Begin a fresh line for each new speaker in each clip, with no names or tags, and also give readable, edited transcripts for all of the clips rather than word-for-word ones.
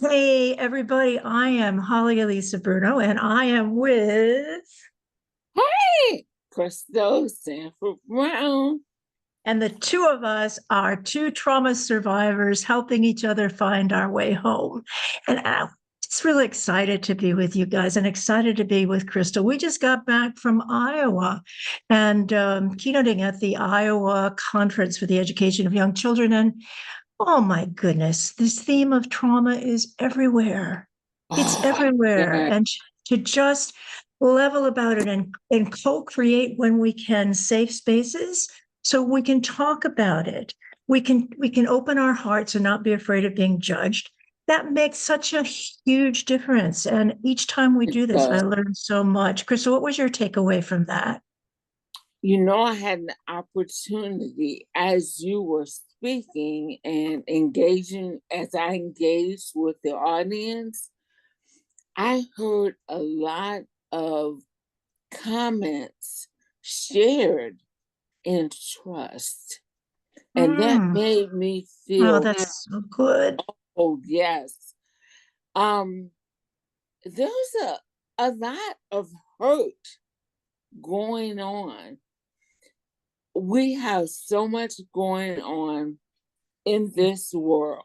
Hey, everybody, I am Holly Elissa and I am with,
Hey, Crystal Sanford Brown.
and the two of us are two trauma survivors helping each other find our way home. And I'm just really excited to be with you guys and excited to be with Crystal. We just got back from Iowa and keynoting at the Iowa Conference for the Education of Young Children. And oh my goodness, this theme of trauma is everywhere. It's
Oh,
everywhere.
yeah.
And to just level about it and co-create when we can safe spaces so we can talk about it. We can open our hearts and not be afraid of being judged. That makes such a huge difference. And each time we do this, I
uh,
learn so much. Crystal, what was your takeaway from that?
I had an opportunity as you were speaking and engaging, as I engaged with the audience, I heard a lot of comments shared in trust. And that
Mm.
made me
Oh,
feel,
that's so good.
oh, yes. Um, there's a lot of hurt going on. We have so much going on in this world.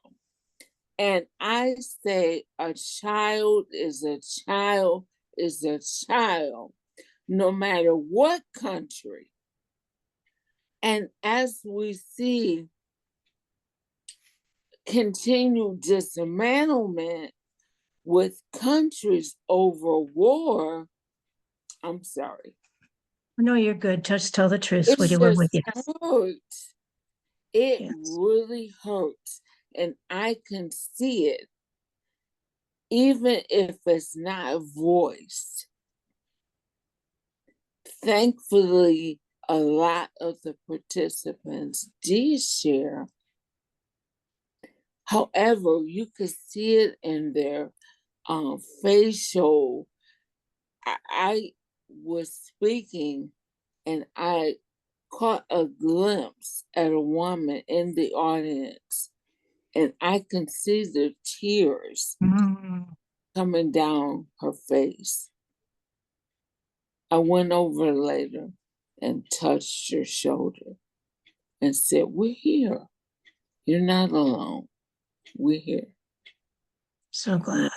And I say a child is a child is a child, no matter what country. And as we see continued dismantlement with countries over war, I'm sorry.
No, you're good. Just tell the truth,
It
sweetie. We're with
just
you.
hurts. It
Yes.
really hurts. And I can see it, even if it's not voiced. Thankfully, a lot of the participants did share. However, you could see it in their facial. I was speaking and I caught a glimpse at a woman in the audience, and I can see the tears
Mm.
coming down her face. I went over later and touched her shoulder and said, "We're here. You're not alone. We're here."
So glad.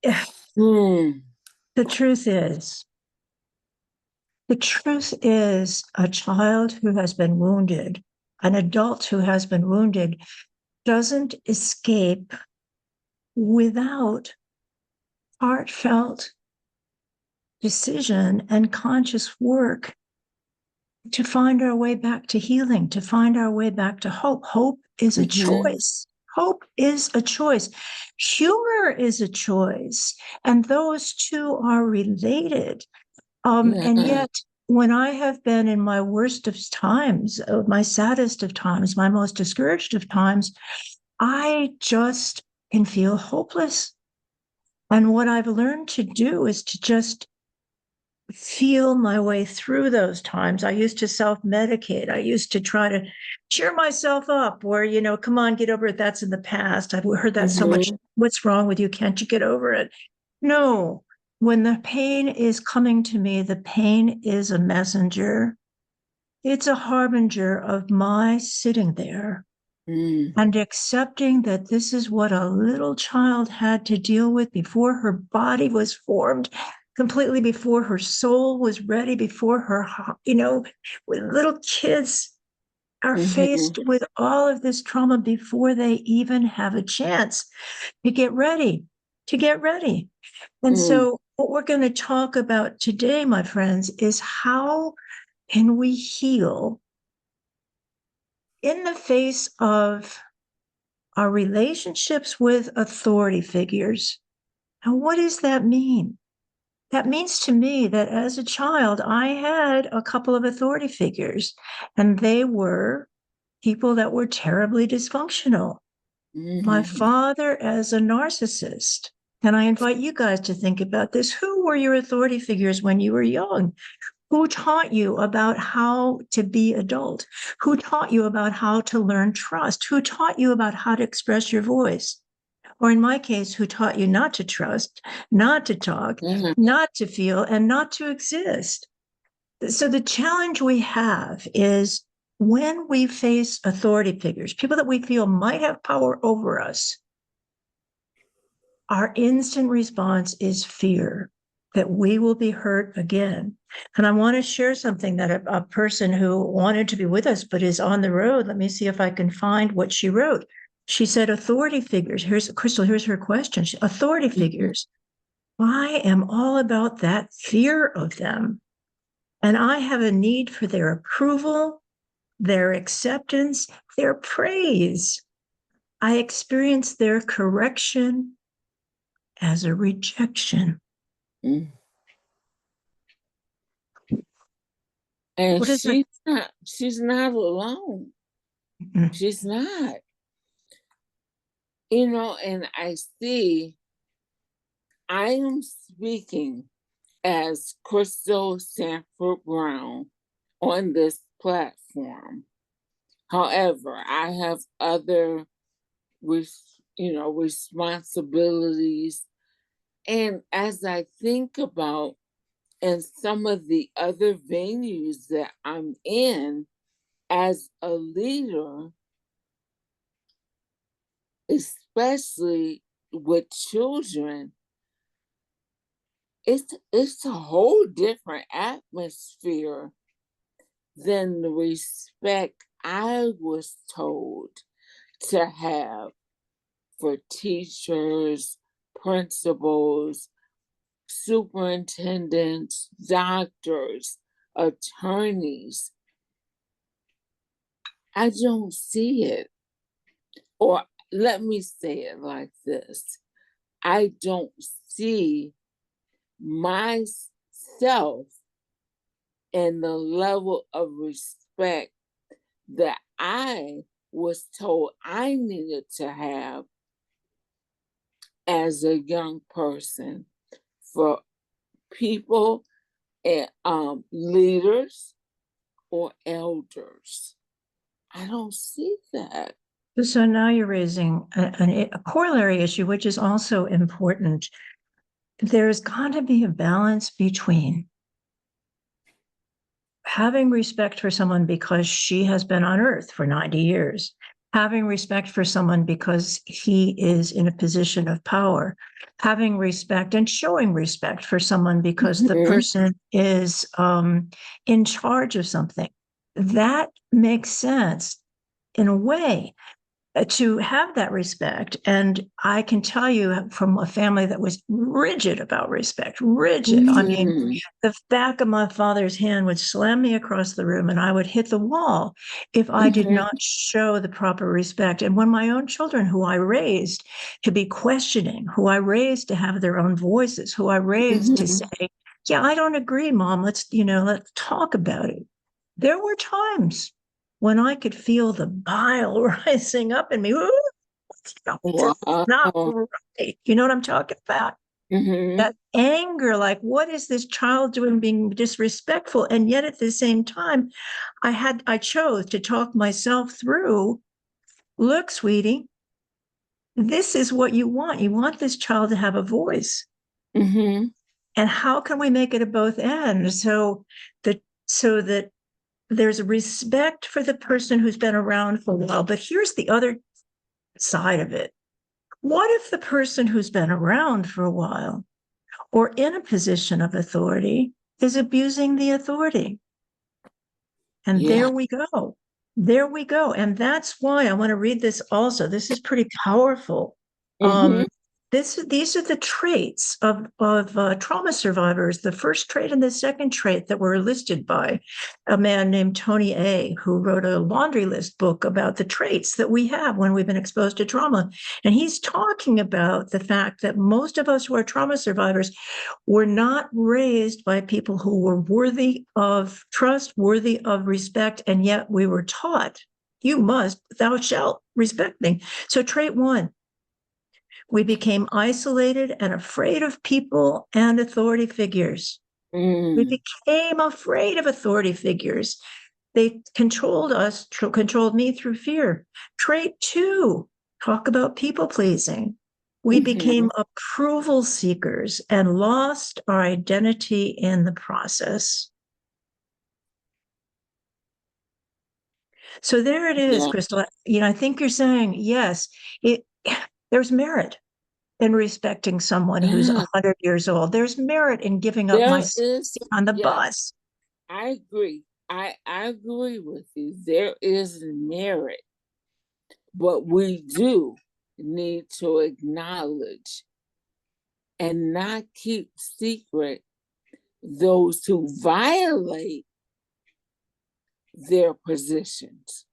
Yeah.
Mm.
The truth is, the truth is, a child who has been wounded, an adult who has been wounded, doesn't escape without heartfelt decision and conscious work to find our way back to healing, to find our way back to hope. Hope is a
Mm-hmm.
choice. Hope is a choice. Humor is a choice. And those two are related. And
Yeah.
yet, when I have been in my worst of times, my saddest of times, my most discouraged of times, I just can feel hopeless. And what I've learned to do is to just feel my way through those times. I used to self medicate. I used to try to cheer myself up, or, come on, get over it. That's in the past. I've heard that so much.
Mm-hmm.
What's wrong with you? Can't you get over it? No. When the pain is coming to me, the pain is a messenger. It's a harbinger of my sitting there
Mm-hmm.
and accepting that this is what a little child had to deal with before her body was formed, completely before her soul was ready, before her, when little kids are
Mm-hmm.
faced with all of this trauma before they even have a chance to get ready, to get ready. And
Mm-hmm.
so, what we're going to talk about today, my friends, is how can we heal in the face of our relationships with authority figures. And what does that mean? That means to me that as a child, I had a couple of authority figures, and they were people that were terribly dysfunctional. My
Mm-hmm.
father as a narcissist. And I invite you guys to think about this. Who were your authority figures when you were young? Who taught you about how to be adult? Who taught you about how to learn trust? Who taught you about how to express your voice? or in my case, who taught you not to trust, not to talk, not to feel, and not to exist. So the challenge we have is when we face authority figures, people that we feel might have power over us, our instant response is fear that we will be hurt again. And I want to share something that a person who wanted to be with us but is on the road. Let me see if I can find what she wrote. She said, authority figures. Here's Crystal, here's her question. Authority figures. I am all about that fear of them. And I have a need for their approval, their acceptance, their praise. I experience their correction as a rejection.
Mm. And
What is it?
she's not alone.
Mm-hmm.
She's not. You know, and I am speaking as Crystal Sanford Brown on this platform. However, I have other responsibilities. And as I think about and some of the other venues that I'm in as a leader, especially with children, it's a whole different atmosphere than the respect I was told to have for teachers, principals, superintendents, doctors, attorneys. I don't see it. Or let me say it like this. I don't see myself and the level of respect that I was told I needed to have as a young person for people and leaders or elders. I don't see that.
So now you're raising a corollary issue, which is also important. There's got to be a balance between having respect for someone because she has been on earth for 90 years, having respect for someone because he is in a position of power, having respect and showing respect for someone because the person is in charge of something. That makes sense in a way to have that respect. And I can tell you from a family that was rigid about respect, rigid. I mean, the back of my father's hand would slam me across the room and I would hit the wall if I did not show the proper respect. And when my own children, who I raised to be questioning, who I raised to have their own voices, who I raised to say, yeah, I don't agree, Mom. Let's talk about it. There were times when I could feel the bile rising up in me. Ooh, this is not right. You know what I'm talking about? That anger, like, what is this child doing being disrespectful? And yet at the same time, I chose to talk myself through, look, sweetie, this is what you want. You want this child to have a voice. And how can we make it at both ends? So that there's a respect for the person who's been around for a while. But here's the other side of it. What if the person who's been around for a while or in a position of authority is abusing the authority? And there we go. There we go. And that's why I want to read this also. This is pretty powerful. These are the traits of trauma survivors, the first trait and the second trait that were listed by a man named Tony A., who wrote a laundry list book about the traits that we have when we've been exposed to trauma. And he's talking about the fact that most of us who are trauma survivors were not raised by people who were worthy of trust, worthy of respect, and yet we were taught, thou shalt respect me. So trait one, we became isolated and afraid of people and authority figures. We became afraid of authority figures. They controlled us, controlled me through fear. Trait two, talk about people pleasing. We
Mhm.
became approval seekers and lost our identity in the process. So there it is,
Yeah.
Crystal. I think you're saying, yes, there's merit in respecting someone who's
Yeah.
100 years old. There's merit in giving up my
There
seat
is,
on the
yeah,
bus.
I agree. I agree with you. There is merit, but we do need to acknowledge and not keep secret those who violate their positions.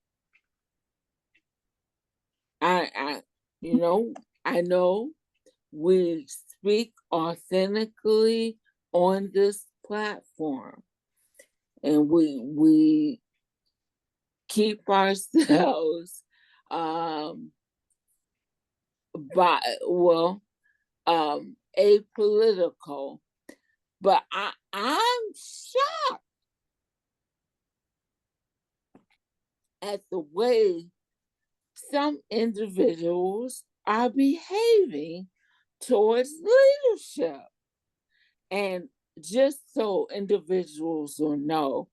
I I know we speak authentically on this platform, and we keep ourselves by apolitical, but I'm shocked at the way some individuals are behaving towards leadership. And just so individuals will know,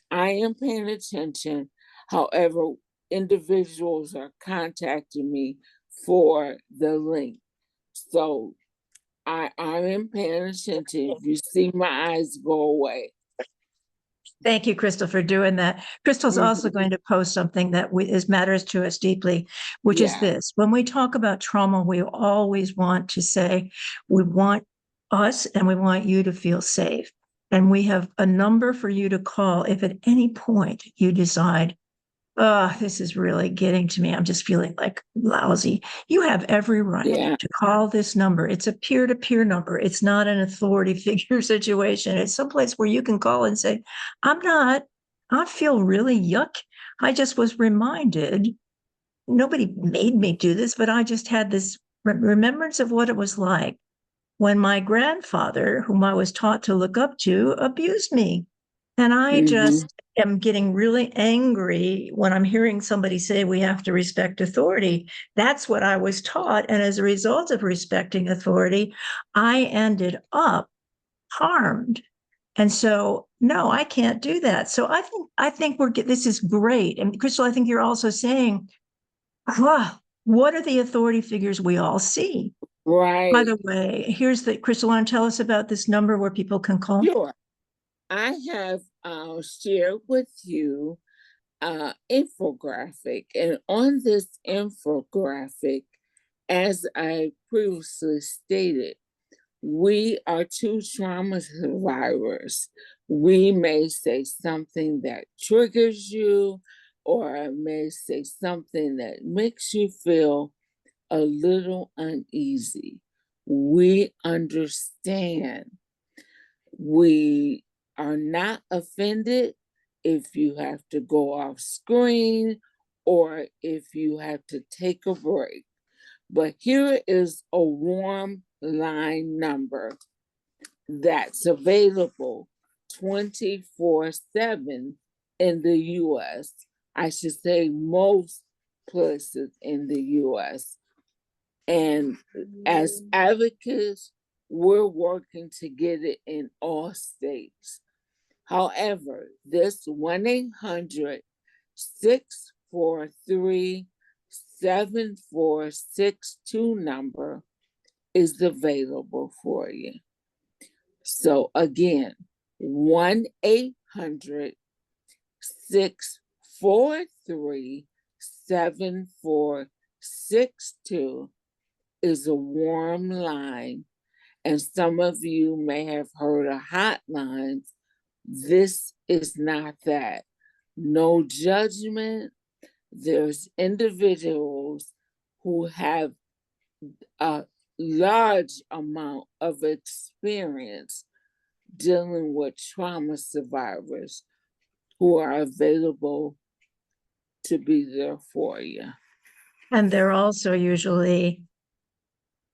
I am paying attention. However, individuals are contacting me for the link. So I am paying attention. If you see my eyes go away.
Thank you, Crystal, for doing that. Crystal's also
Mhm.
going to post something that matters to us deeply, which is
Yeah.
this. When we talk about trauma, we always want to say, we want us and we want you to feel safe. And we have a number for you to call if at any point you decide, oh, this is really getting to me. I'm just feeling like lousy. You have every right
Yeah.
to call this number. It's a peer-to-peer number. It's not an authority figure situation. It's someplace where you can call and say, I feel really yuck. I just was reminded, nobody made me do this, but I just had this remembrance of what it was like when my grandfather, whom I was taught to look up to, abused me. And I
Hmm.
just am getting really angry when I'm hearing somebody say we have to respect authority. That's what I was taught. And as a result of respecting authority, I ended up harmed. And so, no, I can't do that. So I think this is great. And Crystal, I think you're also saying, what are the authority figures we all see? By
Right.
the way, here's the Crystal. Want to tell us about this number where people can call?
Sure. I have shared with you infographic, and on this infographic, as I previously stated, we are two trauma survivors. We may say something that triggers you, or I may say something that makes you feel a little uneasy. We understand. We are not offended if you have to go off screen or if you have to take a break. But here is a warm line number that's available 24/7 in the US. I should say most places in the US. And as advocates, we're working to get it in all states. However, this 1-800-643-7462 number is available for you. So again, 1-800-643-7462 is a warm line. And some of you may have heard of hotlines. This is not that. No judgment. There's individuals who have a large amount of experience dealing with trauma survivors who are available to be there for you.
And they're also usually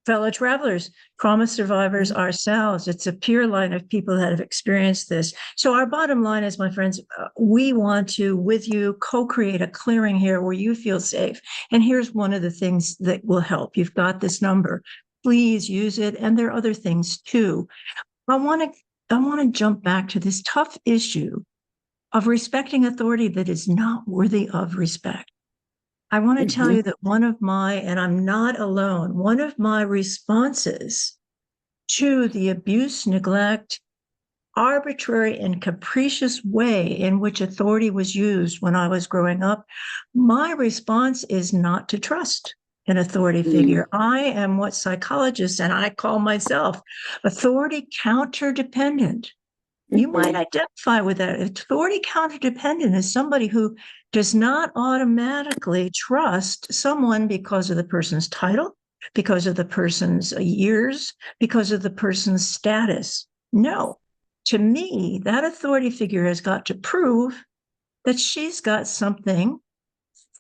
fellow travelers, trauma survivors ourselves. It's a peer line of people that have experienced this. So our bottom line is, my friends, we want to, with you, co-create a clearing here where you feel safe. And here's one of the things that will help. You've got this number. Please use it. And there are other things too. I want to jump back to this tough issue of respecting authority that is not worthy of respect. I want to tell you that and I'm not alone, one of my responses to the abuse, neglect, arbitrary and capricious way in which authority was used when I was growing up, my response is not to trust an authority figure. I am what psychologists and I call myself authority counter-dependent. You might identify with that. Authority counter-dependent is somebody who does not automatically trust someone because of the person's title, because of the person's years, because of the person's status. No. To me, that authority figure has got to prove that she's got something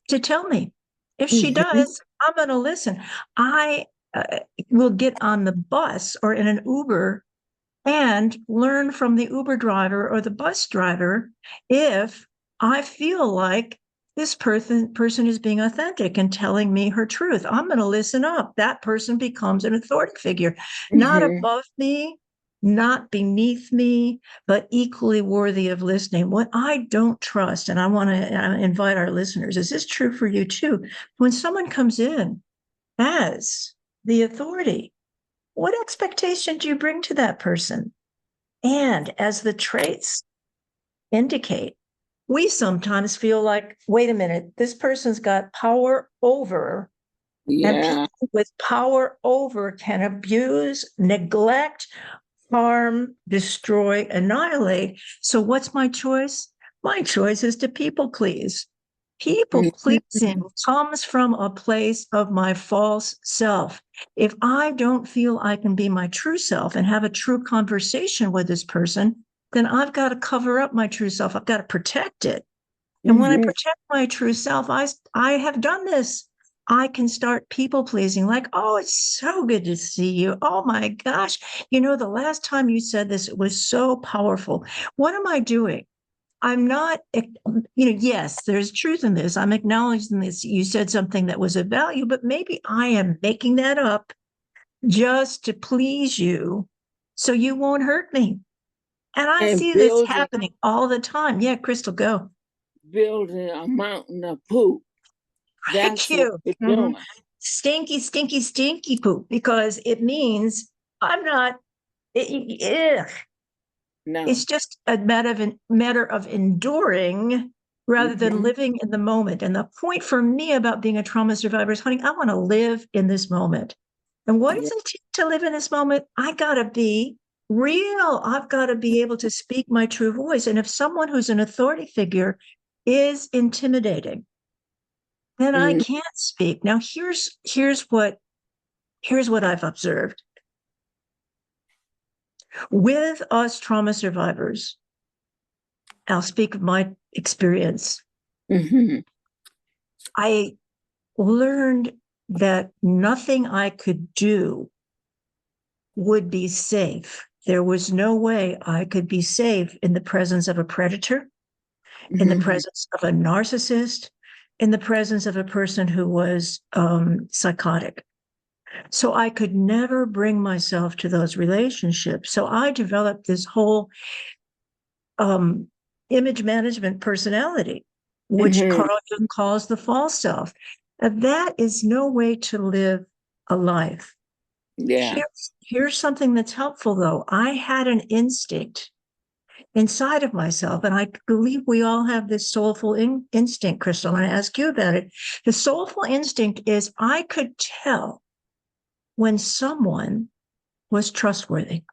to tell me. If she does, I'm going to listen. I will get on the bus or in an Uber and learn from the Uber driver or the bus driver if I feel like this person is being authentic and telling me her truth. I'm going to listen up. That person becomes an authority figure, not above me, not beneath me, but equally worthy of listening. What I don't trust, and I want to invite our listeners, is this true for you too? When someone comes in as the authority, what expectation do you bring to that person? And as the traits indicate, we sometimes feel like, wait a minute, this person's got power over, and people with power over can abuse, neglect, harm, destroy, annihilate. So what's my choice? My choice is to people please. People pleasing comes from a place of my false self. If I don't feel I can be my true self and have a true conversation with this person, then I've got to cover up my true self. I've got to protect it. And when I protect my true self, I have done this. I can start people pleasing, like, oh, it's so good to see you. Oh my gosh. You know, the last time you said this, it was so powerful. What am I doing? I'm not, yes, there's truth in this. I'm acknowledging this. You said something that was of value, but maybe I am making that up just to please you so you won't hurt me. And I see this happening all the time. Yeah, Crystal, go.
Building a mountain of poop.
Thank you. Stinky, stinky, stinky poop, because it means I'm not, no. It's just a matter of enduring rather than living in the moment. And the point for me about being a trauma survivor is, honey, I want to live in this moment. And what does it take to live in this moment? I got to be real. I've got to be able to speak my true voice. And if someone who's an authority figure is intimidating, then I can't speak. Now, here's what I've observed. With us trauma survivors, I'll speak of my experience. I learned that nothing I could do would be safe. There was no way I could be safe in the presence of a predator, in the presence of a narcissist, in the presence of a person who was psychotic. So I could never bring myself to those relationships. So I developed this whole image management personality, which Carl Jung calls the false self. And that is no way to live a life. Yeah. Here's something that's helpful, though. I had an instinct inside of myself, and I believe we all have this soulful instinct, Crystal. I want to ask you about it. The soulful instinct is I could tell when someone was trustworthy.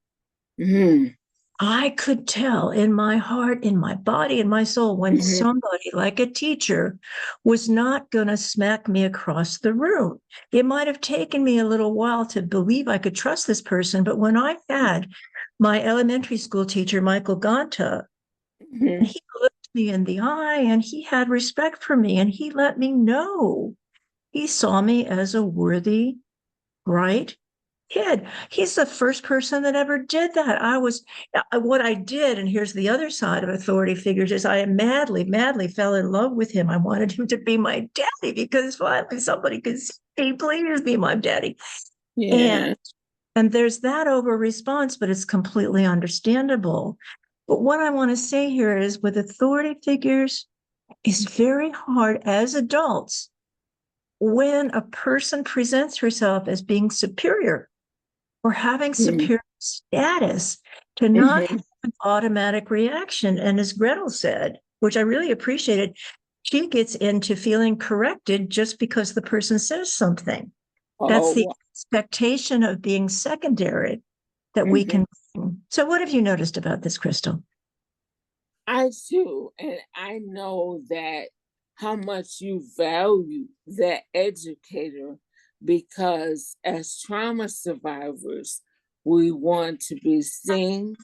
I could tell in my heart, in my body, in my soul, when somebody like a teacher was not going to smack me across the room. It might have taken me a little while to believe I could trust this person, but when I had my elementary school teacher, Michael Ganta, and he looked me in the eye and he had respect for me and he let me know. He saw me as a worthy, bright, kid. He's the first person that ever did that. What I did, and here's the other side of authority figures, is I madly, madly fell in love with him. I wanted him to be my daddy because finally somebody could say, please be my daddy.
Yeah.
And there's that over response, but it's completely understandable. But what I want to say here is with authority figures, it's very hard as adults when a person presents herself as being superior or having superior status to not have an automatic reaction. And as Gretel said, which I really appreciated, she gets into feeling corrected just because the person says something. That's the expectation of being secondary that we can bring. So what have you noticed about this, Crystal?
I do. And I know that how much you value that educator, because as trauma survivors, we want to be seen,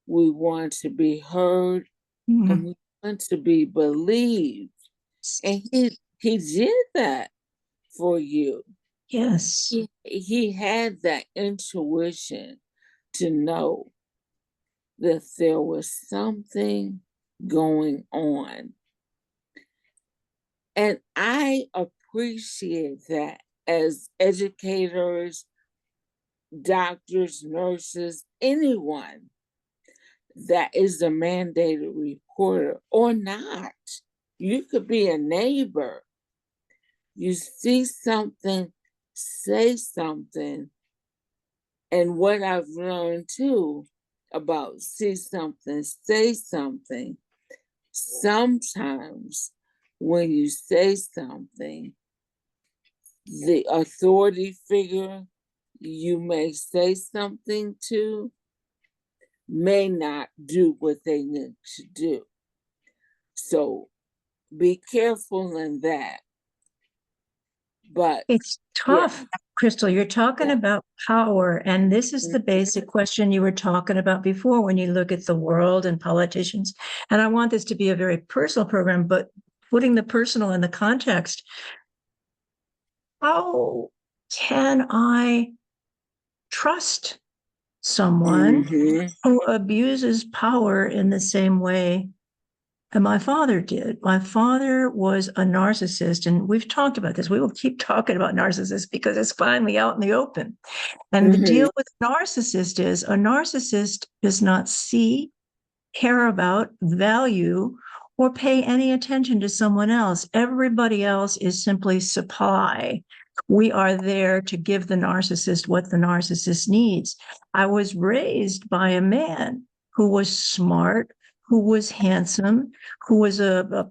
we want to be heard, and we want to be believed. And he did that for you.
Yes.
He had that intuition to know that there was something going on. And I appreciate that as educators, doctors, nurses, anyone that is a mandated reporter or not. You could be a neighbor. You see something, say something. And what I've learned too about see something, say something, sometimes when you say something, the authority figure you may say something to may not do what they need to do. So be careful in that. But
it's tough, Crystal. You're talking about power, and this is the basic question you were talking about before when you look at the world and politicians. And I want this to be a very personal program, but putting the personal in the context, how can I trust someone who abuses power in the same way that my father did? My father was a narcissist, and we've talked about this. We will keep talking about narcissists because it's finally out in the open. And the deal with a narcissist does not see, care about, value, or pay any attention to someone else. Everybody else is simply supply. We are there to give the narcissist what the narcissist needs. I was raised by a man who was smart, who was handsome, who was a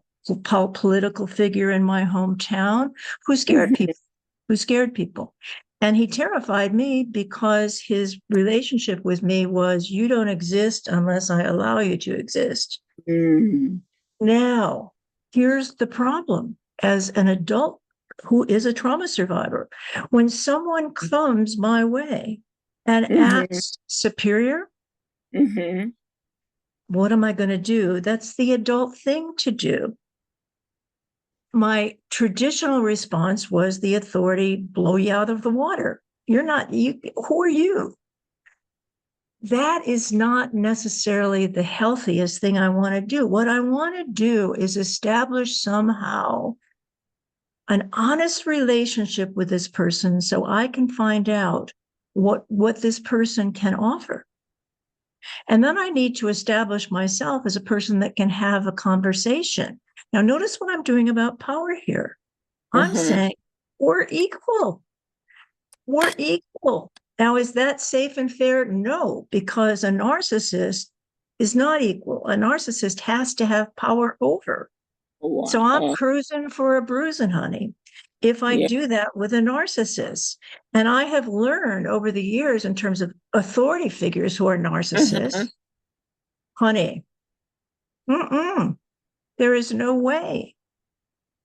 political figure in my hometown, who scared people. And he terrified me because his relationship with me was, you don't exist unless I allow you to exist. Now, here's the problem. As an adult who is a trauma survivor, when someone comes my way and acts superior, what am I going to do? That's the adult thing to do. My traditional response was the authority blow you out of the water. You're not, you, who are you? That is not necessarily the healthiest thing I want to do. What I want to do is establish somehow an honest relationship with this person so I can find out what this person can offer. And then I need to establish myself as a person that can have a conversation. Now, notice what I'm doing about power here. I'm saying we're equal. We're equal. Now, is that safe and fair? No, because a narcissist is not equal. A narcissist has to have power over. So I'm cruising for a bruising, honey, if I do that with a narcissist. And I have learned over the years in terms of authority figures who are narcissists, honey, there is no way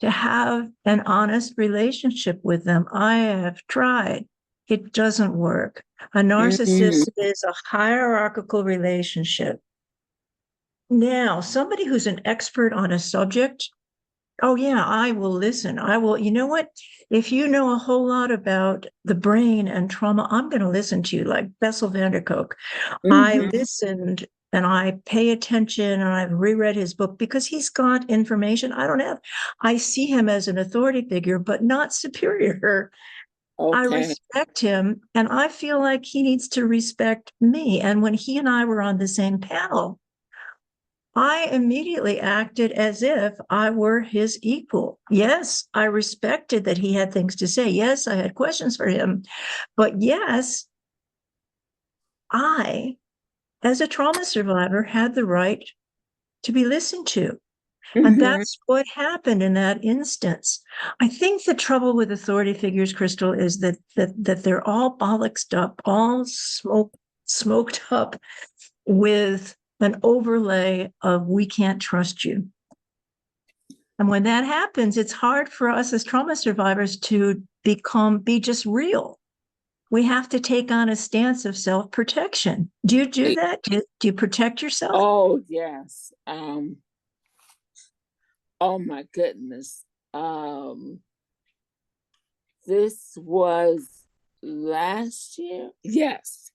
to have an honest relationship with them. I have tried. It doesn't work. A narcissist is a hierarchical relationship. Now, somebody who's an expert on a subject Oh, yeah, I will listen. I will. You know what? If you know a whole lot about the brain and trauma, I'm going to listen to you like Bessel van der Kolk. I
Mm-hmm.
listened and I pay attention and I've reread his book because he's got information I don't have. I see him as an authority figure, but not superior. I
Okay.
respect him and I feel like he needs to respect me. And when he and I were on the same panel, I immediately acted as if I were his equal. Yes, I respected that he had things to say. Yes, I had questions for him. But yes, I, as a trauma survivor, had the right to be listened to. And
Mm-hmm.
that's what happened in that instance. I think the trouble with authority figures, Crystal, is that they're all bollocksed up, all smoked up with an overlay of we can't trust you. And when that happens, it's hard for us as trauma survivors to be just real. We have to take on a stance of self-protection. Do you do that? Do you protect yourself?
Oh yes. Oh my goodness. This was last year. Yes.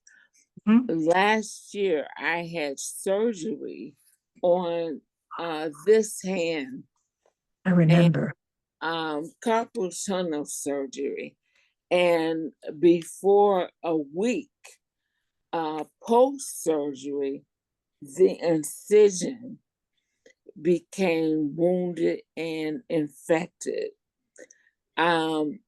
Mhm.
Last year I had surgery on this hand
I
and
remember.
carpal tunnel surgery. And before a week post surgery, the incision became wounded and infected. Um,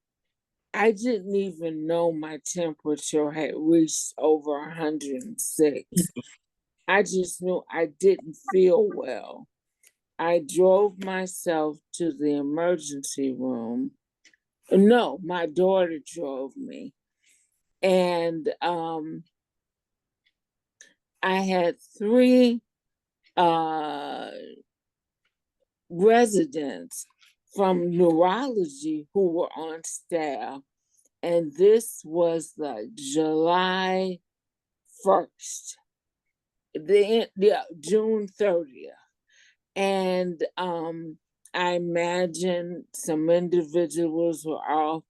I didn't even know my temperature had reached over 106. I just knew I didn't feel well. I drove myself to the emergency room. No, my daughter drove me. And I had three uh, residents from neurology who were on staff. And this was like July 1st, June 30th. And I imagine some individuals were off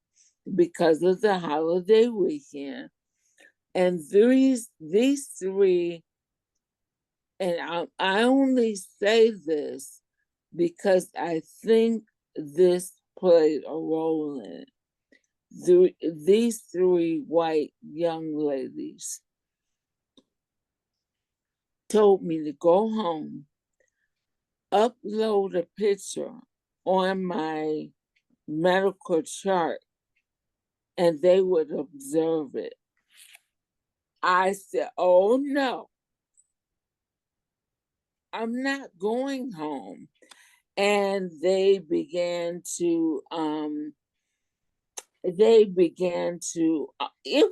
because of the holiday weekend. And these three, and I only say this because I think this played a role in it. These three white young ladies told me to go home, upload a picture on my medical chart, and they would observe it. I said, oh no, I'm not going home. And it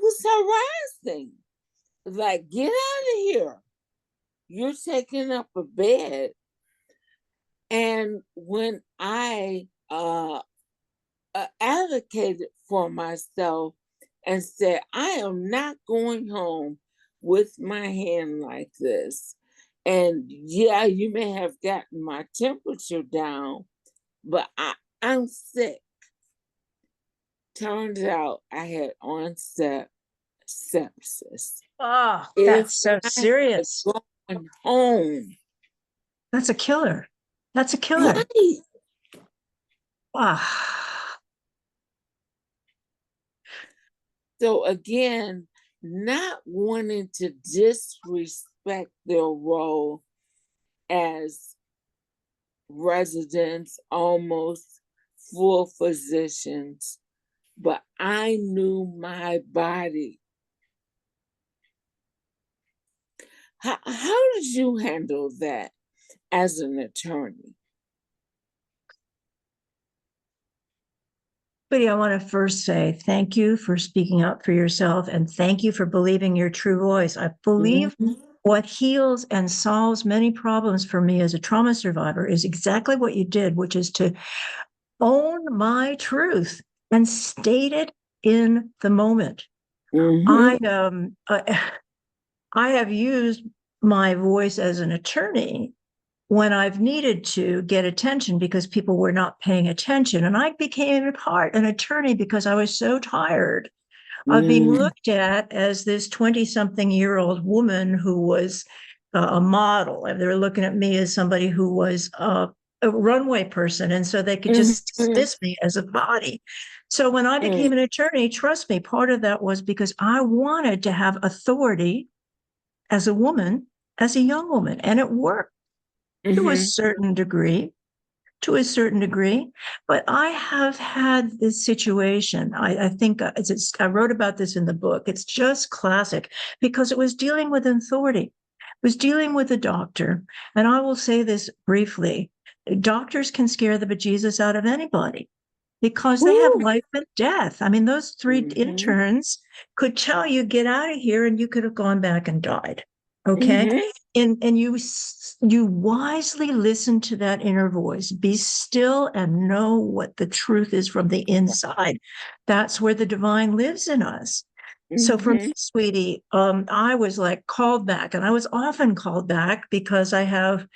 was harassing. Like, get out of here. You're taking up a bed. And when I advocated for myself and said, I am not going home with my hand like this. And yeah, you may have gotten my temperature down, but I'm sick. Turned out I had onset sepsis.
Oh,
If
that's so
I had
serious.
gone home,
That's a killer. That's a killer.
right?
Ah,
So again, not wanting to disrespect their role as residents, almost full physicians, but I knew my body. How did you handle that as an attorney?
But I want to first say thank you for speaking up for yourself and thank you for believing your true voice. I believe
Mhm.
what heals and solves many problems for me as a trauma survivor is exactly what you did, which is to own my truth and state it in the moment.
Mhm.
I I have used my voice as an attorney when I've needed to get attention because people were not paying attention. And I became in part an attorney because I was so tired of being
Mm.
looked at as this 20-something-year-old woman who was a model. And they were looking at me as somebody who was a runway person. And so they could just
Mhm.
dismiss me as a body. So when I became an attorney, trust me, part of that was because I wanted to have authority as a woman, as a young woman. And it worked to a
Mhm.
certain degree, to a certain degree. But I have had this situation. I think I wrote about this in the book. It's just classic because it was dealing with authority. It was dealing with a doctor. And I will say this briefly. Doctors can scare the bejesus out of anybody because they have
Woo.
life and death. I mean, those 3
Mhm.
interns could tell you, get out of here, and you could have gone back and died. Okay.
Mhm.
And you wisely listen to that inner voice. Be still and know what the truth is from the inside. That's where the divine lives in us. So for me,
Mhm.
sweetie, I was like called back, and I was often called back because I have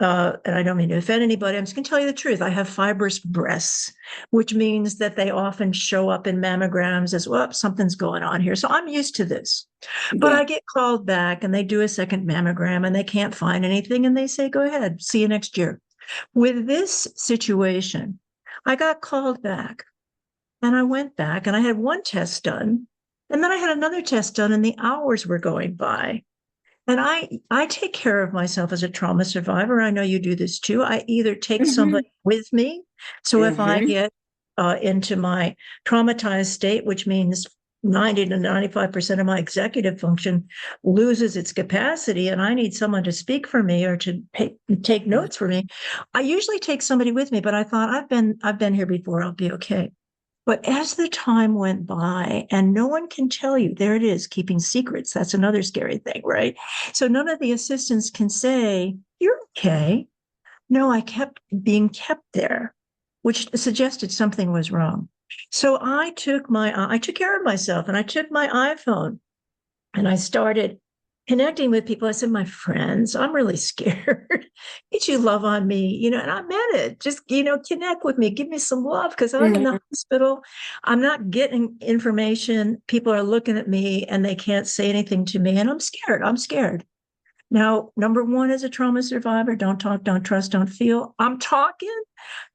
and I don't mean to offend anybody. I'm just going to tell you the truth. I have fibrous breasts, which means that they often show up in mammograms as well. Something's going on here. So I'm used to this. But
Yeah.
I get called back and they do a second mammogram and they can't find anything. And they say, go ahead, see you next year. With this situation, I got called back and I went back and I had one test done. And then I had another test done and the hours were going by. And I take care of myself as a trauma survivor. I know you do this too. I either take
Mhm.
somebody with me. So if I
Mhm.
get into my traumatized state, which means 90 to 95% of my executive function loses its capacity, and I need someone to speak for me or to take notes for me, I usually take somebody with me. But I thought I've been here before. I'll be okay. But as the time went by, and no one can tell you, there it is, keeping secrets. That's another scary thing, right? So none of the assistants can say, you're okay. No, I kept being kept there, which suggested something was wrong. So I took care of myself and I took my iPhone and I started connecting with people. I said, my friends, I'm really scared. Did you love on me? And I meant it. Just, connect with me. Give me some love because I'm in the
Mhm.
hospital. I'm not getting information. People are looking at me and they can't say anything to me. And I'm scared. I'm scared. Now, number one, as a trauma survivor, don't talk, don't trust, don't feel. I'm talking,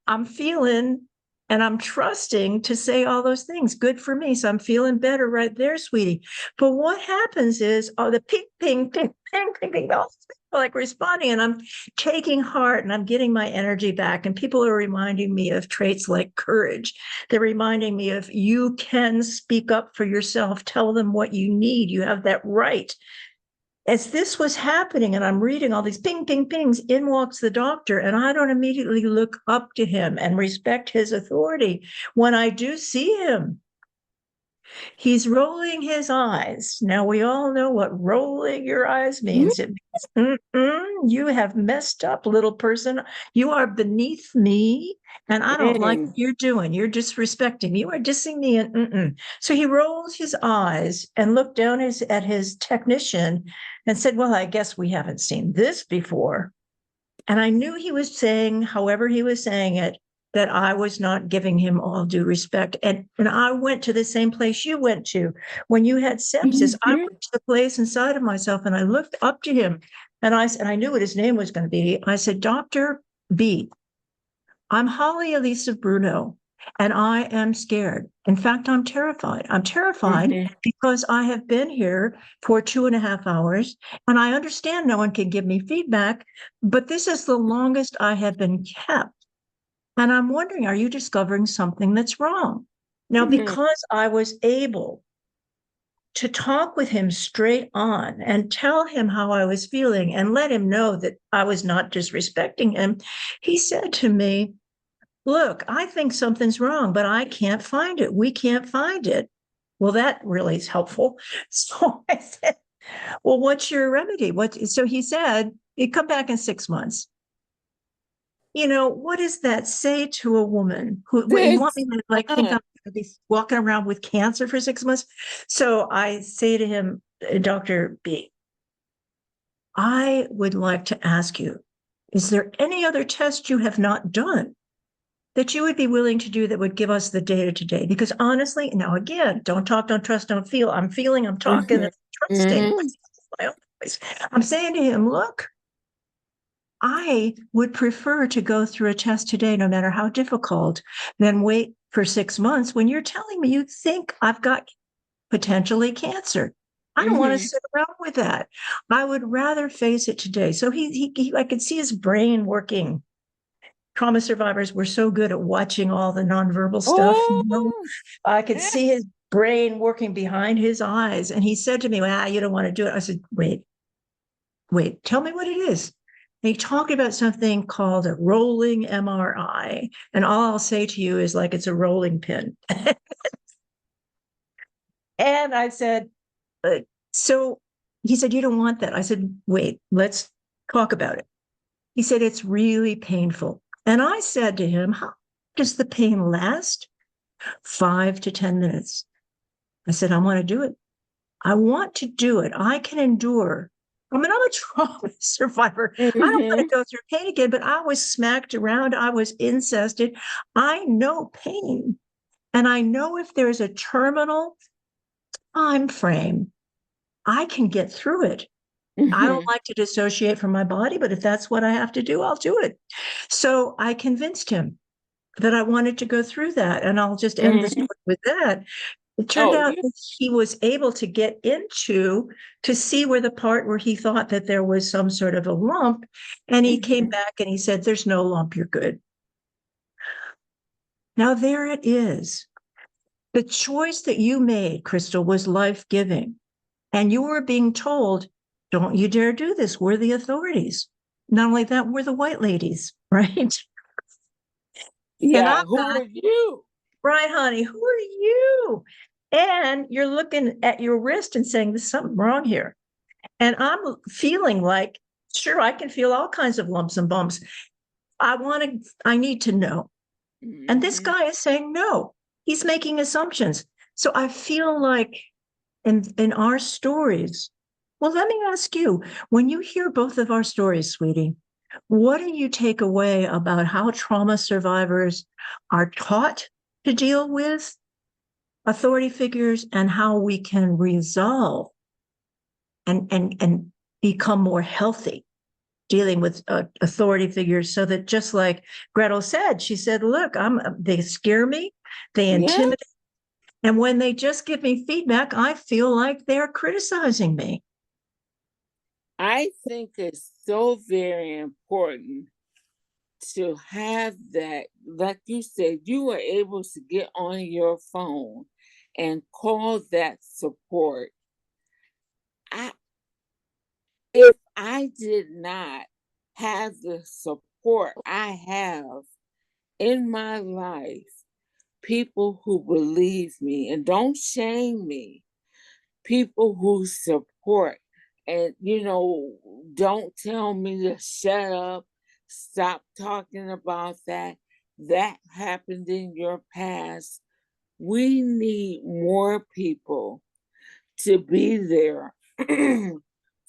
I'm feeling, and I'm trusting to say all those things. Good for me. So I'm feeling better right there, sweetie. But what happens is, the ping, ping, ping, ping, ping, ping, all like responding, and I'm taking heart and I'm getting my energy back. And people are reminding me of traits like courage. They're reminding me of you can speak up for yourself, tell them what you need. You have that right. As this was happening, and I'm reading all these ping, ping, pings, in walks the doctor, and I don't immediately look up to him and respect his authority. When I do see him, he's rolling his eyes. Now, we all know what rolling your eyes means. It means, you have messed up, little person. You are beneath me, and I don't like
Mhm.
what you're doing. You're disrespecting me. You are dissing me. And so he rolls his eyes and looked down at his technician and said, well, I guess we haven't seen this before. And I knew he was saying, however he was saying it, that I was not giving him all due respect. And I went to the same place you went to when you had sepsis. I
Mhm.
went to the place inside of myself and I looked up to him and I knew what his name was going to be. I said, Dr. B, I'm Holly Elissa Bruno, and I am scared. In fact, I'm terrified. I'm terrified
Mhm.
because I have been here for 2.5 hours, and I understand no one can give me feedback, but this is the longest I have been kept. And I'm wondering, are you discovering something that's wrong? Now,
Mhm.
because I was able to talk with him straight on and tell him how I was feeling and let him know that I was not disrespecting him, he said to me, look, I think something's wrong, but I can't find it. We can't find it. Well, that really is helpful. So I said, well, what's your remedy? So he said, you come back in 6 months. What does that say to a woman who, what, you want
Six
me to like think
months.
I'm going to be walking around with cancer for 6 months? So I say to him, Dr. B, I would like to ask you, is there any other test you have not done that you would be willing to do that would give us the data today? Because honestly, now again, don't talk, don't trust, don't feel. I'm feeling, I'm talking,
Mhm.
and trusting
Mhm.
my own voice. I'm saying to him, look, I would prefer to go through a test today, no matter how difficult, than wait for 6 months when you're telling me you think I've got potentially cancer. I don't want to
Mhm.
sit around with that. I would rather face it today. So I could see his brain working. Trauma survivors were so good at watching all the nonverbal stuff.
Oh,
I could see his brain working behind his eyes. And he said to me, well, you don't want to do it. I said, wait, tell me what it is. They talk about something called a rolling MRI. And all I'll say to you is like it's a rolling pin. And I said, so he said, you don't want that. I said, wait, let's talk about it. He said, it's really painful. And I said to him, how does the pain last? 5 to 10 minutes. I said, I want to do it. I want to do it. I can endure. I mean, I'm a trauma survivor. I don't want to
mhm.
go through pain again, but I was smacked around. I was incested. I know pain. And I know if there's a terminal time frame, I can get through it. I don't
Mhm.
like to dissociate from my body, but if that's what I have to do, I'll do it. So I convinced him that I wanted to go through that. And I'll just end the
Mhm.
story with that. It turned
Oh,
out
yeah.
that he was able to get into to see where the part where he thought that there was some sort of a lump. And he came
Mhm.
back and he said, there's no lump, you're good. Now there it is. The choice that you made, Crystal, was life-giving. And you were being told, don't you dare do this. We're the authorities. Not only that, we're the white ladies, right? And I'm
Yeah, who
not,
are you?
right, honey, who are you? And you're looking at your wrist and saying, there's something wrong here. And I'm feeling like, sure, I can feel all kinds of lumps and bumps. I need to know. And this
Mhm.
guy is saying no. He's making assumptions. So I feel like in our stories, well, let me ask you, when you hear both of our stories, sweetie, what do you take away about how trauma survivors are taught to deal with authority figures and how we can resolve and become more healthy dealing with authority figures so that just like Gretel said, she said, look, they scare me, they
Yeah,
intimidate, and when they just give me feedback, I feel like they're criticizing me.
I think it's so very important to have that. Like you said, you were able to get on your phone and call that support. I, if I did not have the support I have in my life, people who believe me and don't shame me, people who support and, don't tell me to shut up, stop talking about that. That happened in your past. We need more people to be there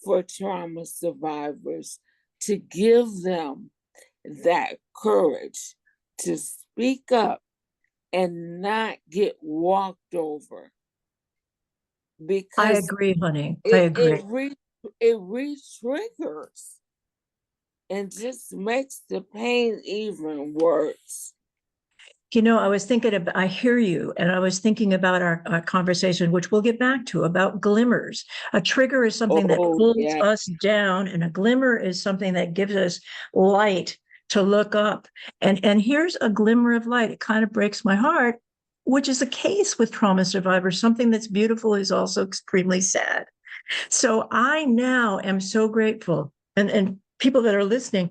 for trauma survivors, to give them that courage to speak up and not get walked over
I
because
agree, honey. I
it
agree.
it re it re-triggers and just makes the pain even worse.
I was thinking about, I hear you, and I was thinking about our conversation, which we'll get back to, about glimmers. A trigger is something that
Oh
pulls
yeah.
us down, and a glimmer is something that gives us light to look up. And here's a glimmer of light. It kind of breaks my heart, which is the case with trauma survivors. Something that's beautiful is also extremely sad. So I now am so grateful. And people that are listening,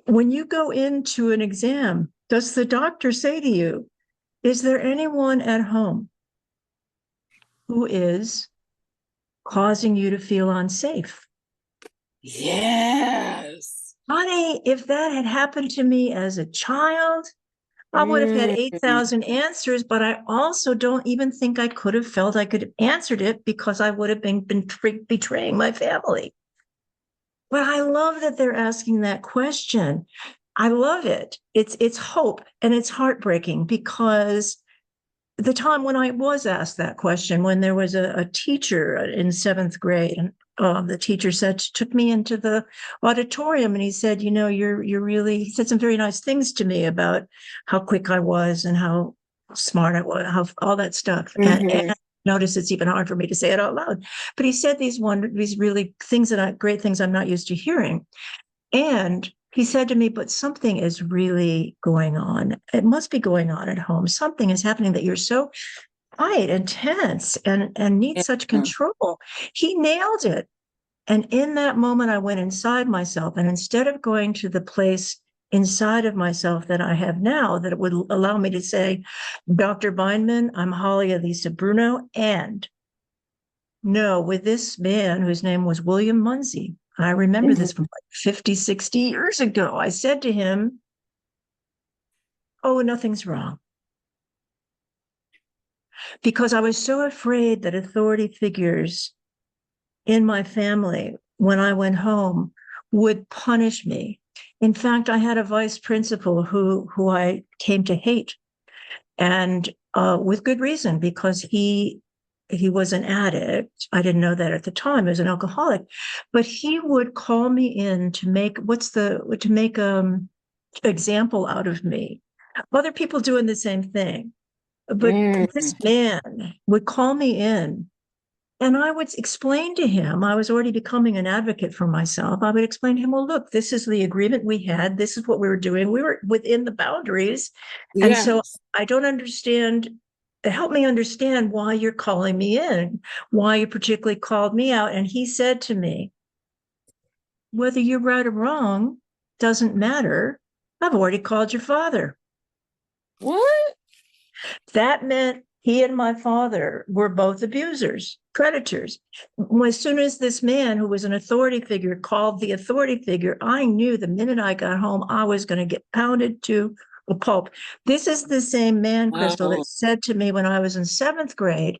when you go into an exam, does the doctor say to you, is there anyone at home who is causing you to feel unsafe?
Yes.
Honey, if that had happened to me as a child, I would have had
Mm,
8,000 answers, but I also don't even think I could have felt I could have answered it because I would have been betraying my family. But I love that they're asking that question. I love it. It's hope and it's heartbreaking because the time when I was asked that question, when there was a teacher in seventh grade, and the teacher took me into the auditorium, and he said, you're really, he said some very nice things to me about how quick I was and how smart I was, how all that stuff. And notice it's even hard for me to say it out loud. But he said these really great things I'm not used to hearing. And he said to me, but something is really going on. It must be going on at home. Something is happening that you're so tight and tense and need such control. He nailed it. And in that moment, I went inside myself. And instead of going to the place inside of myself that I have now, that it would allow me to say, Dr. Bindman, I'm Holly Elissa Bruno. And no, with this man whose name was William Munsey. I remember this from like 50, 60 years ago. I said to him, oh, nothing's wrong. Because I was so afraid that authority figures in my family, when I went home, would punish me. In fact, I had a vice principal who I came to hate, and with good reason, because he was an addict. I didn't know that at the time. He was an alcoholic, but he would call me in to make example out of me. Other people doing the same thing, but this man would call me in, and I would explain to him, I was already becoming an advocate for myself. I would explain to him, well, look, this is the agreement we had. This is what we were doing. We were within the boundaries. And so I don't understand. Help me understand why you're calling me in, why you particularly called me out. And he said to me, whether you're right or wrong doesn't matter. I've already called your father.
What?
That meant he and my father were both abusers, predators. As soon as this man, who was an authority figure, called the authority figure, I knew the minute I got home, I was going to get pounded to a pulp. This is the same man, Crystal, that said to me when I was in seventh grade,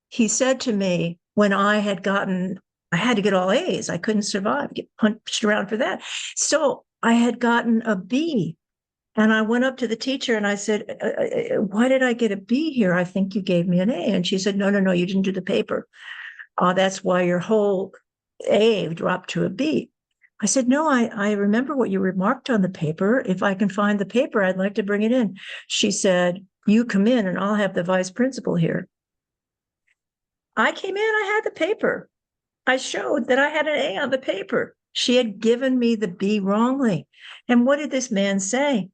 he said to me when I had to get all A's. I couldn't survive, get punched around for that. So I had gotten a B. And I went up to the teacher and I said, why did I get a B here? I think you gave me an A. And she said, no, you didn't do the paper. That's why your whole A dropped to a B. I said, no, I remember what you remarked on the paper. If I can find the paper, I'd like to bring it in. She said, you come in and I'll have the vice principal here. I came in, I had the paper. I showed that I had an A on the paper. She had given me the B wrongly. And what did this man say?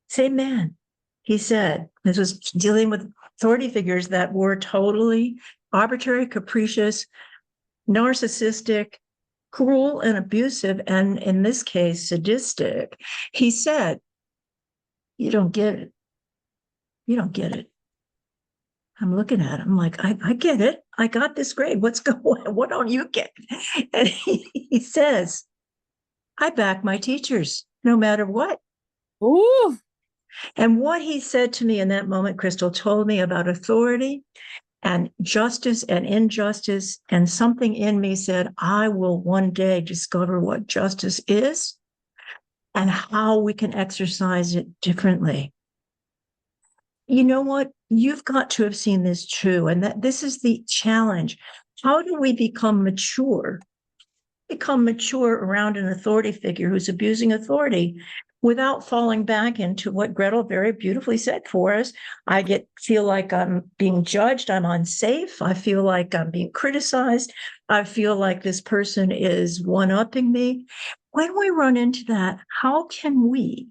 Same man. He said, this was dealing with authority figures that were totally arbitrary, capricious, narcissistic, cruel, and abusive, and in this case, sadistic. He said, you don't get it. You don't get it. I'm looking at him like, I get it. I got this grade. What's going on? What don't you get? And he says, I back my teachers no matter what.
Ooh.
And what he said to me in that moment, Crystal, told me about authority and justice and injustice. And something in me said, I will one day discover what justice is and how we can exercise it differently. You know what? You've got to have seen this too. And that this is the challenge. How do we become mature around an authority figure who's abusing authority without falling back into what Gretel very beautifully said for us? I feel like I'm being judged. I'm unsafe. I feel like I'm being criticized. I feel like this person is one-upping me. When we run into that, how can we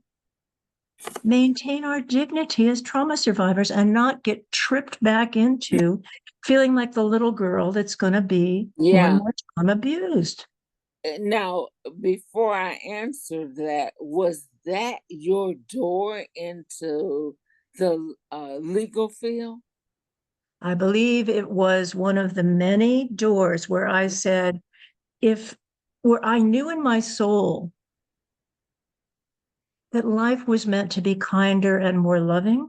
maintain our dignity as trauma survivors and not get tripped back into feeling like the little girl that's going to be more and more trauma abused?
Now, before I answer that, was that your door into the legal field?
I believe it was one of the many doors where I said, where I knew in my soul that life was meant to be kinder and more loving.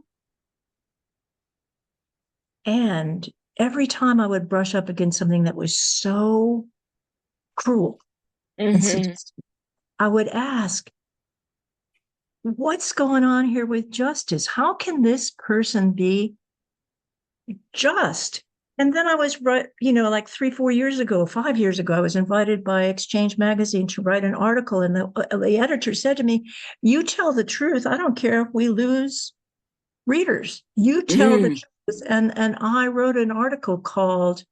And every time I would brush up against something that was so cruel, and
Mm-hmm.
suggest, I would ask, what's going on here with justice? How can this person be just? And then I was right, like 3, 4 years ago, 5 years ago, I was invited by Exchange Magazine to write an article. And the editor said to me, "You tell the truth. I don't care if we lose readers. You tell the
Mm-hmm.
truth." And I wrote an article called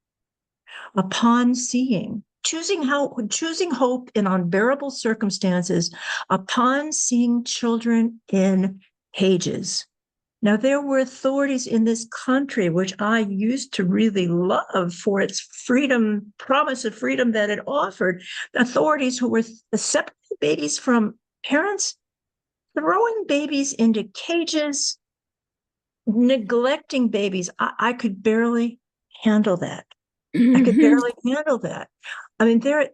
"Upon Seeing." Choosing hope in unbearable circumstances upon seeing children in cages. Now, there were authorities in this country, which I used to really love for its freedom, promise of freedom that it offered, authorities who were separating babies from parents, throwing babies into cages, neglecting babies. I could barely handle that. I could
Mm-hmm.
barely handle that. I mean, there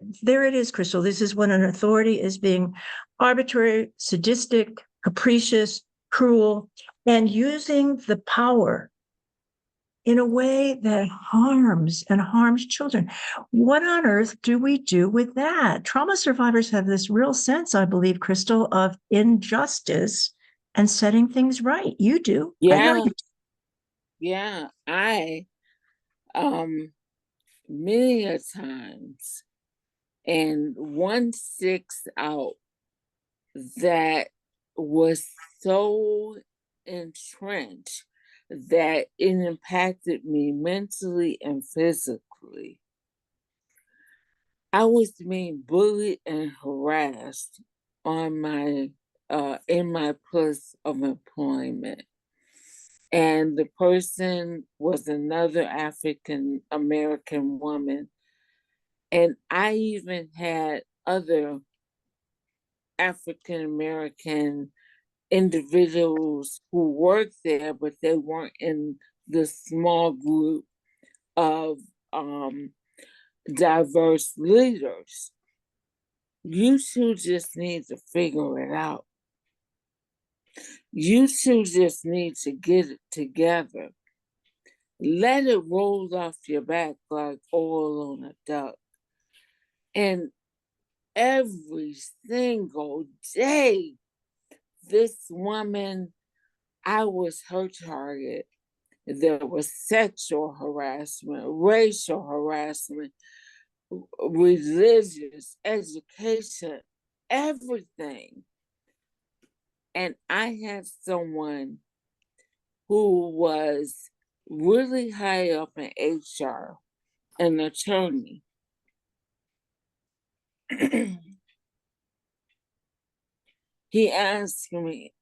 it is, Crystal. This is when an authority is being arbitrary, sadistic, capricious, cruel, and using the power in a way that harms children. What on earth do we do with that? Trauma survivors have this real sense, I believe, Crystal, of injustice and setting things right. You do. I know
Yeah,
you
yeah. I many a times, and one sticks out that was so entrenched that it impacted me mentally and physically. I was being bullied and harassed on my in my place of employment. And the person was another African American woman. And I even had other African American individuals who worked there, but they weren't in the small group of diverse leaders. You two just need to figure it out. You two just need to get it together. Let it roll off your back like oil on a duck. And every single day, this woman, I was her target. There was sexual harassment, racial harassment, religious, education, everything. And I had someone who was really high up in HR, an attorney. He asked me,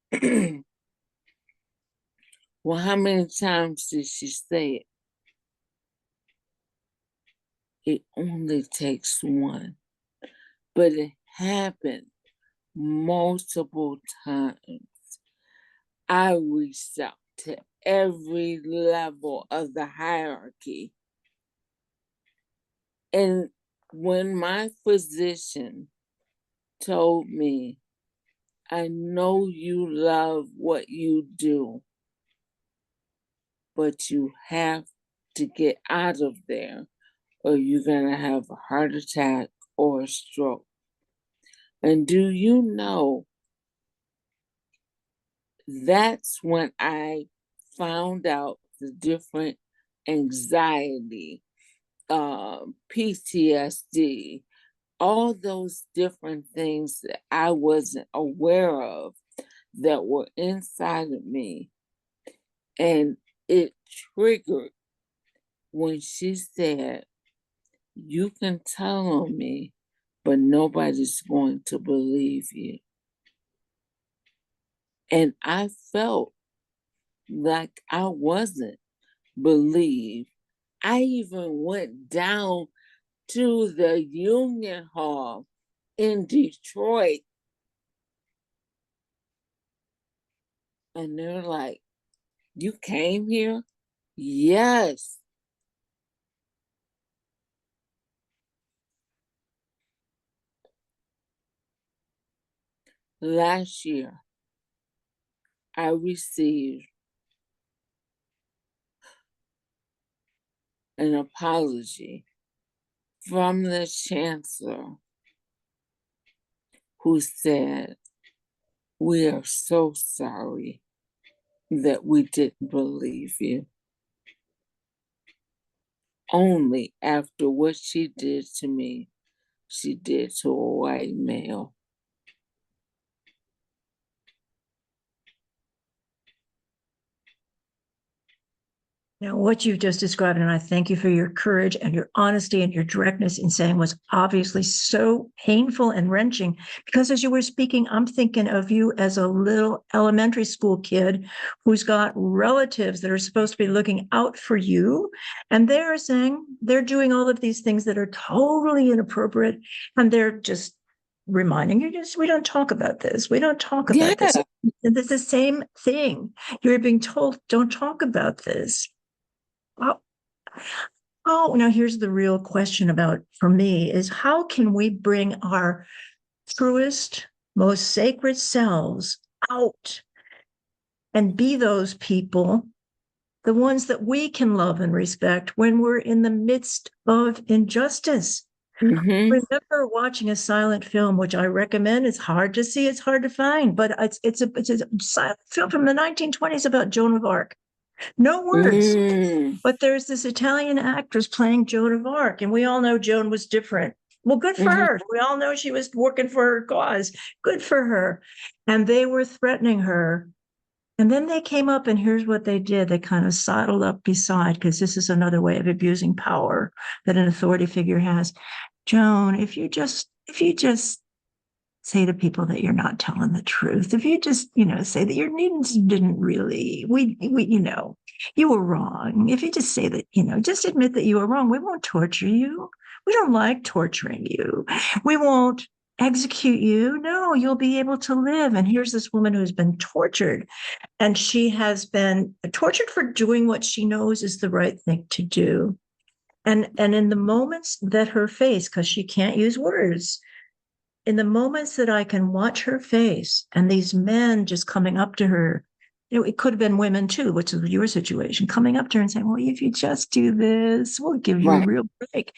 "Well, how many times did she say it?" It only takes one, but it happened multiple times. I reached out to every level of the hierarchy. And when my physician told me, "I know you love what you do, but you have to get out of there or you're going to have a heart attack or a stroke." And do you know, that's when I found out the different anxiety, PTSD, all those different things that I wasn't aware of that were inside of me. And it triggered when she said, "You can tell on me, but nobody's going to believe you." And I felt like I wasn't believed. I even went down to the Union Hall in Detroit, and they're like, "You came here?" Yes. Last year, I received an apology from the chancellor who said, "We are so sorry that we didn't believe you." Only after what she did to me, she did to a white male.
Now, what you've just described, and I thank you for your courage and your honesty and your directness in saying was obviously so painful and wrenching, because as you were speaking, I'm thinking of you as a little elementary school kid who's got relatives that are supposed to be looking out for you. And they're saying they're doing all of these things that are totally inappropriate. And they're just reminding you, just, we don't talk about this. We don't talk about this.
Yeah.
And it's the same thing. You're being told, don't talk about this. Oh, oh, now here's the real question about for me is how can we bring our truest, most sacred selves out and be those people, the ones that we can love and respect when we're in the midst of injustice?
Mm-hmm.
Remember watching a silent film, which I recommend. It's hard to see, it's hard to find, but it's a silent film from the 1920s about Joan of Arc. No words.
Mm.
But there's this Italian actress playing Joan of Arc, and we all know Joan was different. Well, good for
Mm-hmm.
her. We all know she was working for her cause. Good for her. And they were threatening her. And then they came up, and here's what they did. They kind of sidled up beside, because this is another way of abusing power that an authority figure has. Joan, if you just say to people that you're not telling the truth, if you just, say that your needs didn't really, you were wrong. If you just say that, just admit that you were wrong, we won't torture you. We don't like torturing you. We won't execute you. No, you'll be able to live. And here's this woman who's been tortured, and she has been tortured for doing what she knows is the right thing to do. And in the moments that her face, because she can't use words, in the moments that I can watch her face and these men just coming up to her, it could have been women too, which is your situation, coming up to her and saying, well, if you just do this, we'll give you a
Right.
real break.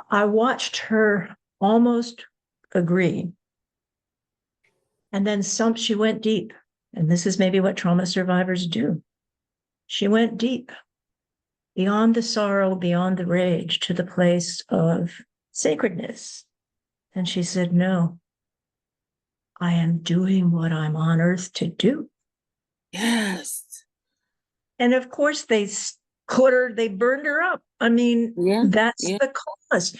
I watched her almost agree. And then she went deep. And this is maybe what trauma survivors do. She went deep beyond the sorrow, beyond the rage, to the place of sacredness. And she said, no, I am doing what I'm on earth to do.
Yes.
And of course, they burned her up. I mean,
Yeah.
that's
Yeah.
the cause.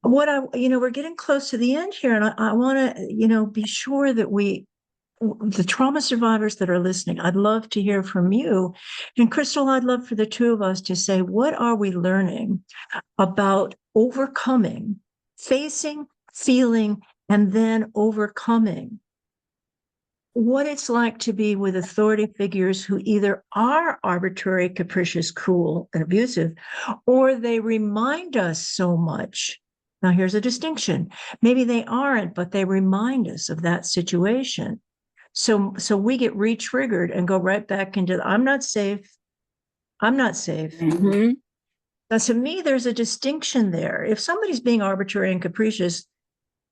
We're getting close to the end here, and I want to, be sure that the trauma survivors that are listening, I'd love to hear from you. And Crystal, I'd love for the two of us to say, what are we learning about overcoming, facing, feeling, and then overcoming what it's like to be with authority figures who either are arbitrary, capricious, cruel, and abusive, or they remind us so much. Now, here's a distinction. Maybe they aren't, but they remind us of that situation. So we get re-triggered and go right back into, I'm not safe. I'm not safe.
Mm-hmm.
Now, to me, there's a distinction there. If somebody's being arbitrary and capricious,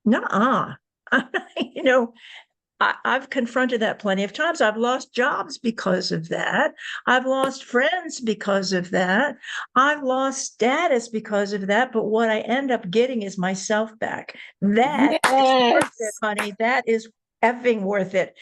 nah, you know, I've confronted that plenty of times. I've lost jobs because of that. I've lost friends because of that. I've lost status because of that. But what I end up getting is myself back. That is worth it,
Yes.
honey. That is effing worth it.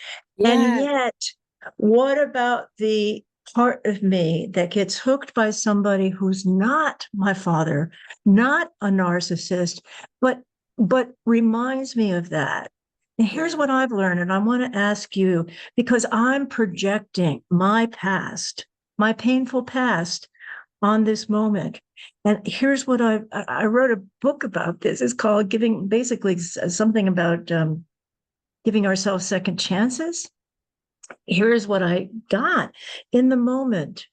And
Yes.
yet, what about the part of me that gets hooked by somebody who's not my father, not a narcissist, but reminds me of that? And here's what I've learned, and I want to ask you, because I'm projecting my past, my painful past on this moment. And here's what I wrote a book about this. It's called Giving, basically something about giving ourselves second chances. Here's what I got in the moment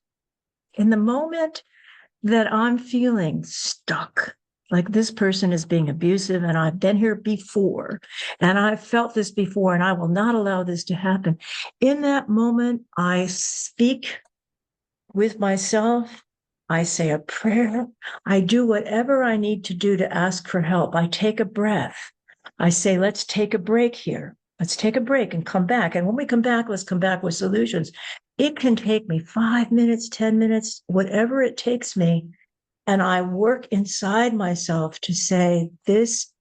that I'm feeling stuck, like this person is being abusive and I've been here before and I've felt this before and I will not allow this to happen. In that moment, I speak with myself. I say a prayer. I do whatever I need to do to ask for help. I take a breath. I say, let's take a break here. Let's take a break and come back. And when we come back, let's come back with solutions. It can take me 5 minutes, 10 minutes, whatever it takes me. And I work inside myself to say, this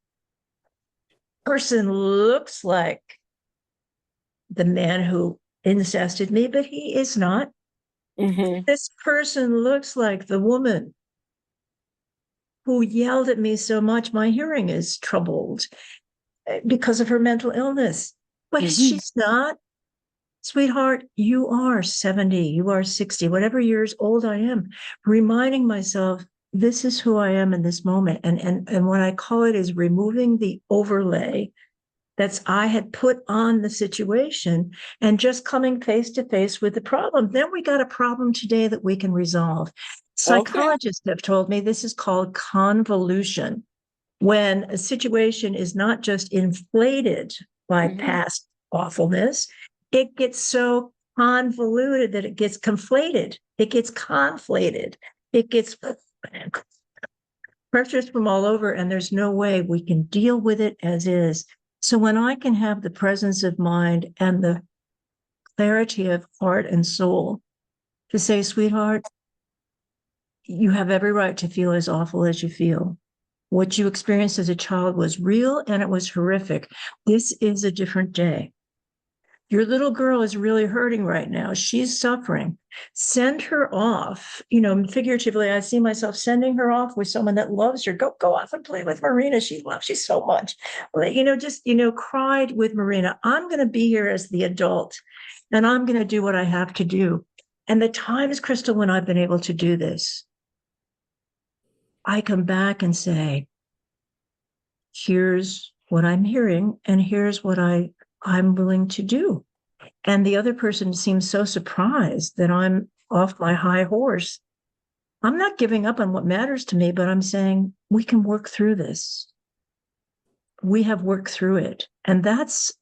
person looks like the man who incested me, but he is not.
Mm-hmm.
This person looks like the woman who yelled at me so much my hearing is troubled because of her mental illness. But
Mm-hmm.
she's not. Sweetheart, you are 70, you are 60, whatever years old I am, reminding myself this is who I am in this moment. And what I call it is removing the overlay that's I had put on the situation and just coming face to face with the problem. Then we got a problem today that we can resolve.
Okay.
Psychologists have told me this is called convolution, when a situation is not just inflated by
Mm-hmm.
past awfulness, it gets so convoluted that it gets conflated, it gets conflated, it gets pressures from all over, and there's no way we can deal with it as is. So when I can have the presence of mind and the clarity of heart and soul to say, sweetheart, you have every right to feel as awful as you feel. What you experienced as a child was real and it was horrific. This is a different day. Your little girl is really hurting right now. She's suffering. Send her off. Figuratively, I see myself sending her off with someone that loves her. Go off and play with Marina. She loves you so much. Cried with Marina. I'm going to be here as the adult and I'm going to do what I have to do. And the times, Crystal, when I've been able to do this, I come back and say, here's what I'm hearing, and here's what I'm willing to do. And the other person seems so surprised that I'm off my high horse. I'm not giving up on what matters to me, but I'm saying we can work through this. We have worked through it. And that's,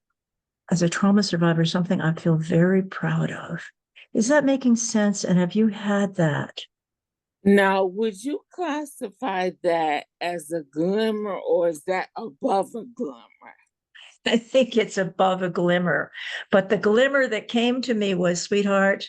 as a trauma survivor, something I feel very proud of. Is that making sense? And have you had that?
Now, would you classify that as a glimmer or is that above a glimmer?
I think it's above a glimmer. But the glimmer that came to me was, sweetheart,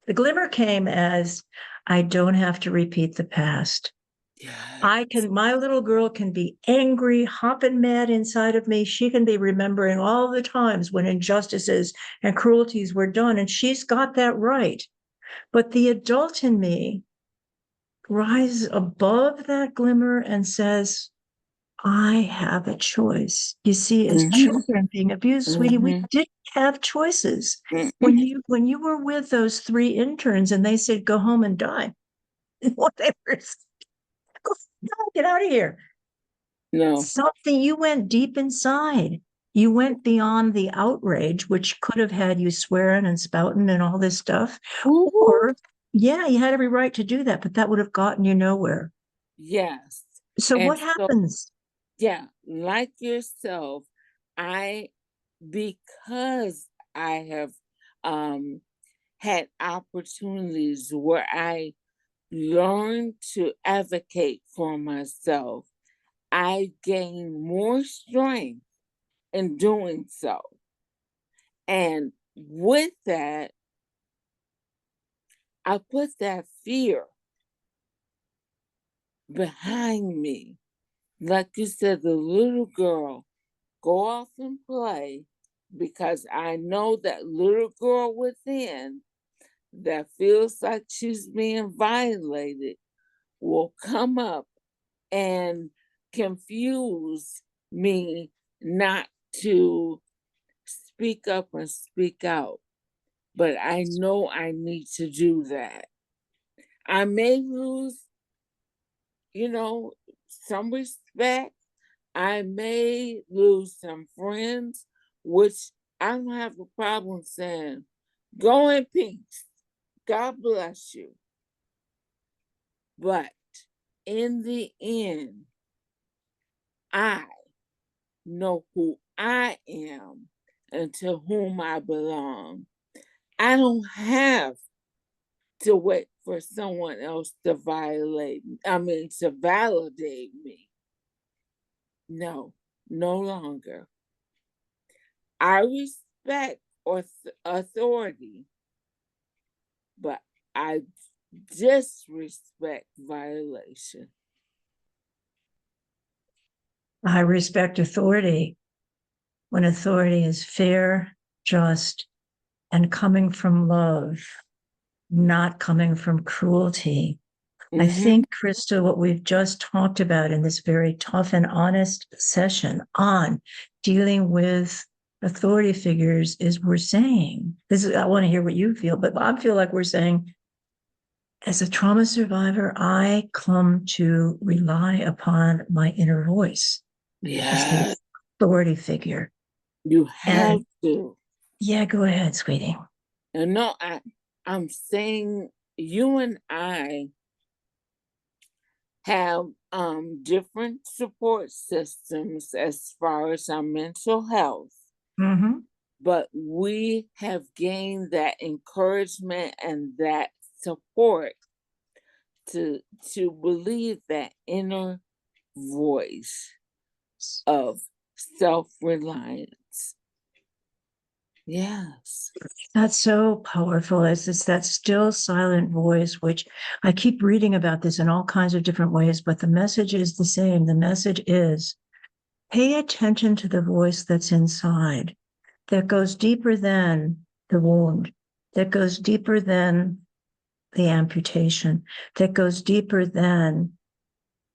the glimmer came as I don't have to repeat the past.
Yeah.
My little girl can be angry, hopping mad inside of me. She can be remembering all the times when injustices and cruelties were done, and she's got that right. But the adult in me rises above that glimmer and says, I have a choice. You see, as
Mm-hmm.
children being abused, sweetie, we
Mm-hmm.
didn't have choices.
Mm-hmm.
When you were with those three interns and they said, go home and die, what they were go, get out of here.
No.
Something you went deep inside. You went beyond the outrage, which could have had you swearing and spouting and all this stuff.
Ooh,
Or, yeah, you had every right to do that, but that would have gotten you nowhere.
yes.
So
And
what
so,
happens?
yeah, like yourself, I, because I have had opportunities where I learned to advocate for myself, I gain more strength in doing so. And with that, I put that fear behind me. Like you said, the little girl, go off and play because I know that little girl within that feels like she's being violated will come up and confuse me not to speak up and speak out. But I know I need to do that. I may lose, some respect. I may lose some friends, which I don't have a problem saying, go in peace. God bless you. But in the end, I know who I am and to whom I belong. I don't have to wait for someone else to to validate me. No. no longer. I respect authority, but I disrespect violation.
I respect authority when authority is fair, just, and coming from love, not coming from cruelty. I think, Crystal, what we've just talked about in this very tough and honest session on dealing with authority figures is we're saying, this is, I want to hear what you feel, but I feel like we're saying, as a trauma survivor, I come to rely upon my inner voice as the
Yeah,
authority figure.
you have
And
to.
yeah, go ahead, sweetie.
And no, I'm saying you and I have different support systems as far as our mental health,
Mm-hmm.
but we have gained that encouragement and that support to believe that inner voice of self-reliance. Yes.
That's so powerful. It's that still silent voice, which I keep reading about this in all kinds of different ways, but the message is the same. The message is pay attention to the voice that's inside, that goes deeper than the wound, that goes deeper than the amputation, that goes deeper than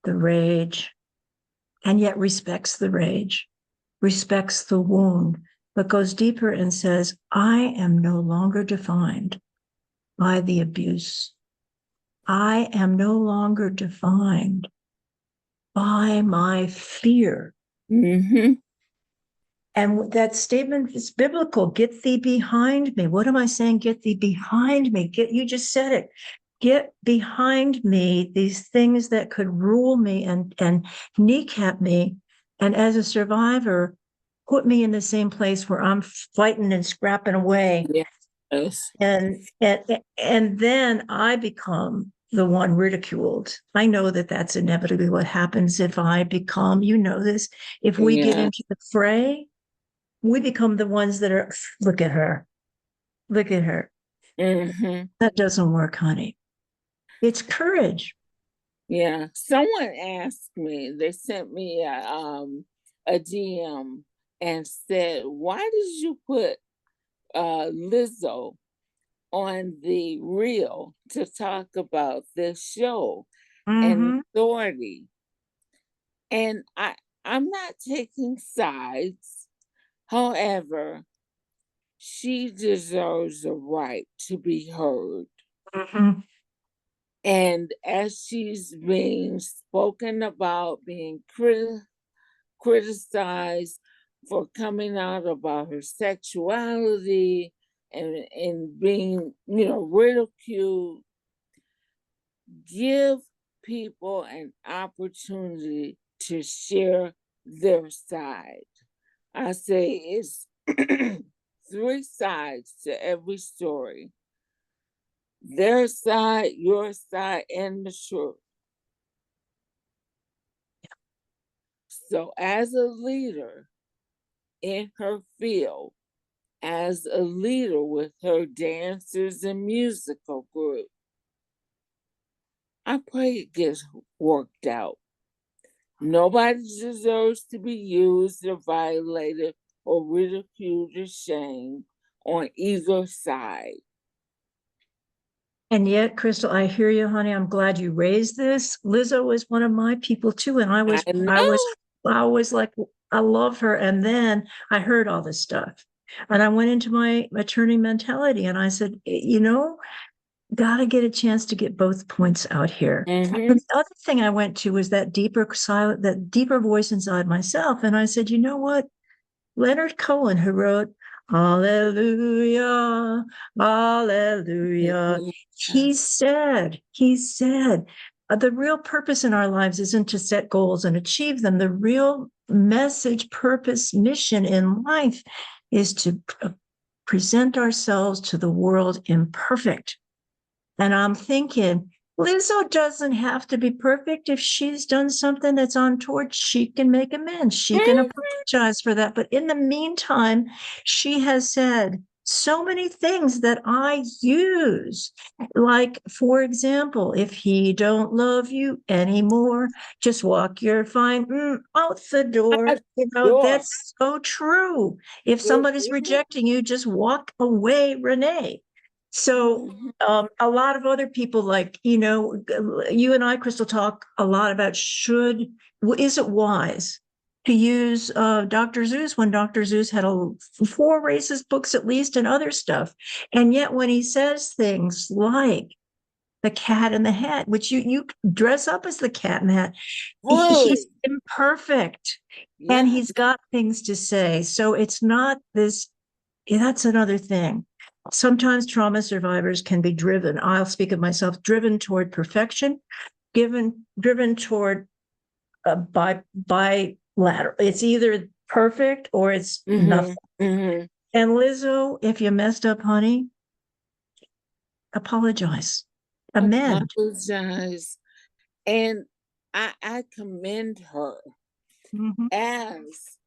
the rage, and yet respects the rage, respects the wound, but goes deeper and says, I am no longer defined by the abuse. I am no longer defined by my fear.
Mm-hmm.
And that statement is biblical. Get thee behind me. What am I saying? Get thee behind me. You just said it. Get behind me these things that could rule me and kneecap me. And as a survivor, put me in the same place where I'm fighting and scrapping away.
Yes.
And then I become the one ridiculed. I know that that's inevitably what happens if I become, you know this, if we get
Yeah.
into the fray, we become the ones that are, look at her, look at her.
Mm-hmm.
That doesn't work, honey. It's courage.
Yeah. Someone asked me, they sent me a DM and said, why did you put Lizzo on the reel to talk about this show and
Mm-hmm.
authority? And I'm not taking sides. However, she deserves a right to be heard.
Mm-hmm.
And as she's being spoken about, being criticized for coming out about her sexuality and being, ridiculed, give people an opportunity to share their side. I say it's three sides to every story: their side, your side, and the truth. So, as a leader in her field, as a leader with her dancers and musical group, I pray it gets worked out. Nobody deserves to be used or violated or ridiculed or shamed on either side.
And yet, Crystal, I hear you, honey. I'm glad you raised this. Lizzo was one of my people too. And
I know.
I was like, I love her. And then I heard all this stuff. And I went into my attorney mentality and I said, gotta get a chance to get both points out here.
Mm-hmm.
And the other thing I went to was that deeper voice inside myself. And I said, you know what? Leonard Cohen, who wrote Hallelujah, Hallelujah. He said, the real purpose in our lives isn't to set goals and achieve them. The real message, purpose, mission in life is to present ourselves to the world imperfect. And I'm thinking, Lizzo doesn't have to be perfect. If she's done something that's untoward, she can make amends. She can apologize for that. But in the meantime, she has said so many things that I use. Like, for example, if he don't love you anymore, just walk your fine out the door.
Sure.
That's so true. If
Good.
somebody's rejecting you, just walk away, Renee. So a lot of other people, like, you and I, Crystal, talk a lot about is it wise to use Dr. Zeus when Dr. Zeus had 4 racist books at least and other stuff. And yet when he says things like the cat in the hat, which you dress up as the cat in the hat, he's
Fully.
imperfect and
Yeah.
he's got things to say. So it's not this, that's another thing. Sometimes trauma survivors can be driven, I'll speak of myself, driven toward perfection, driven toward bilateral. It's either perfect or it's nothing.
Mm-hmm.
And Lizzo, if you messed up, honey, apologize, amend.
Apologize. And I commend her
Mhm.
as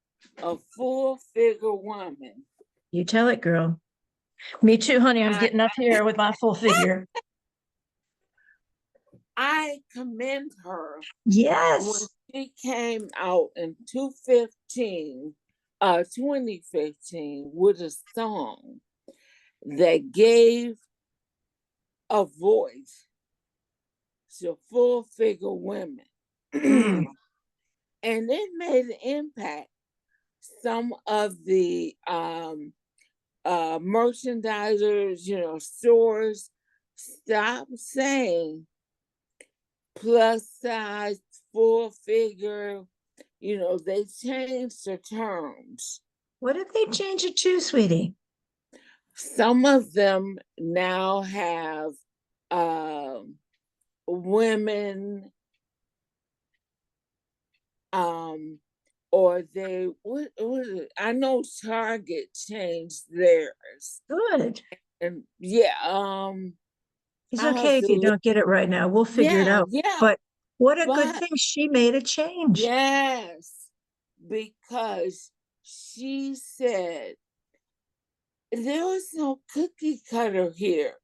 a full figure woman.
You tell it, girl. Me too, honey. I'm
I,
getting up here with my full figure.
I commend her when
Yes.
she came out in 2015 with a song that gave a voice to full figure women.
Mm.
And it made an impact. Some of the merchandisers, stores stopped saying plus size, full figure. They changed the terms.
What did they change it to, sweetie?
Some of them now have women, or they what was it? I know Target changed theirs,
Good.
and yeah,
It's
I have
okay if
to
you
look.
don't get it right now. We'll figure it
Yeah,
out.
yeah,
But what a good
but
thing she made a change.
yes, because she said there was no cookie cutter here.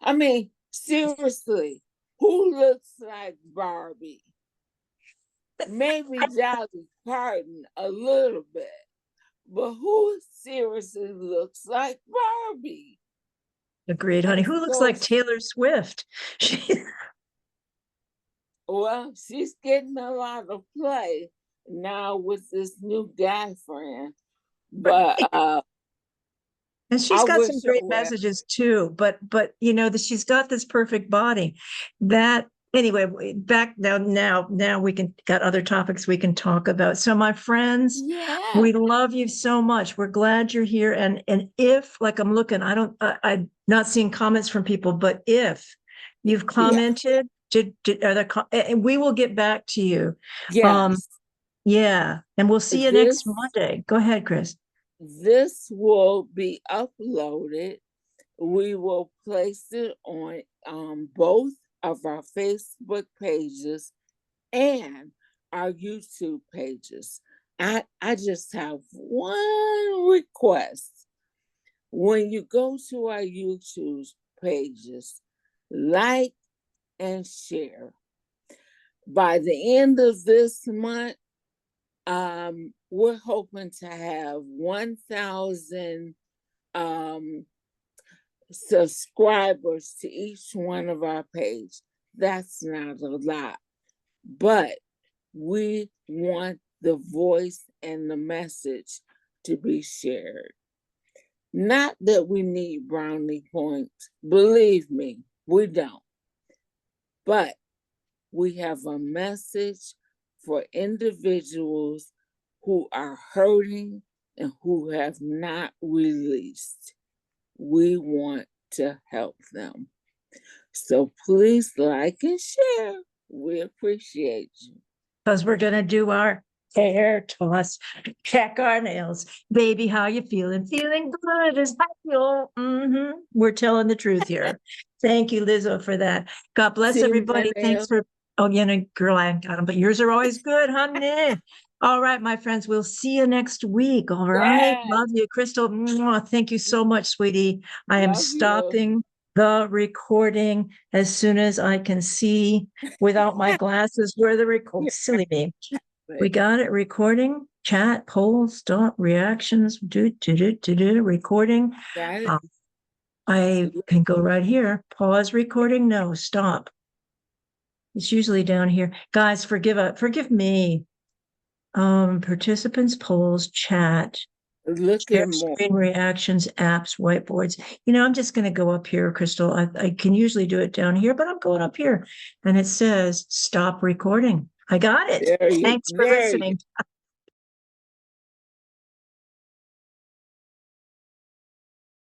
I mean, seriously, who looks like Barbie? Maybe Dolly Parton a little bit, but who seriously looks like Barbie?
Agreed, honey.
And
Who looks
so,
like Taylor Swift?
well, she's getting a lot of play now with this new guy friend, but
And she's
I
got some
wish her
great
well.
messages too. But she's got this perfect body. That anyway, back now we can got other topics we can talk about. So my friends,
Yeah,
we love you so much. We're glad you're here. And if, like, I'm looking, I'm not seeing comments from people, but if you've
yeah,
commented, and we will get back to you. Um,
yes.
yeah, and we'll see you next
This
Monday. Go ahead, Chris.
this will be uploaded. We will place it on both of our Facebook pages and our YouTube pages. I just have one request. When you go to our YouTube pages, like and share. By the end of this month, we're hoping to have 1,000 subscribers to each one of our pages. That's not a lot, but we want the voice and the message to be shared. Not that we need brownie points. Believe me, we don't. But we have a message for individuals who are hurting and who have not released. We want to help them. So please like and share. We appreciate you.
Because we're going to do our hair toss, check our nails. Baby, how you feeling? Feeling good as I feel. We're telling the truth here. Thank you, Lizzo, for that. God bless
See my
everybody. Thanks
nails?
for, oh, yeah, no, girl, I ain't got them, but yours are always good, honey. All right, my friends, we'll see you next week. All right.
Yeah.
Love you, Crystal. Mwah. Thank you so much, sweetie. I am
Love you.
stopping the recording as soon as I can see without my glasses where the record, silly me. We got it. Recording, chat, poll, stop, reactions, recording.
Got it.
Um, I can go right here. Pause recording. No, stop. It's usually down here. Guys, forgive me. Participants, polls, chat,
Look
share
at more.
screen reactions, apps, whiteboards. I'm just going to go up here, Crystal. I can usually do it down here, but I'm going up here and it says stop recording. I got it.
There you
Thanks for listening.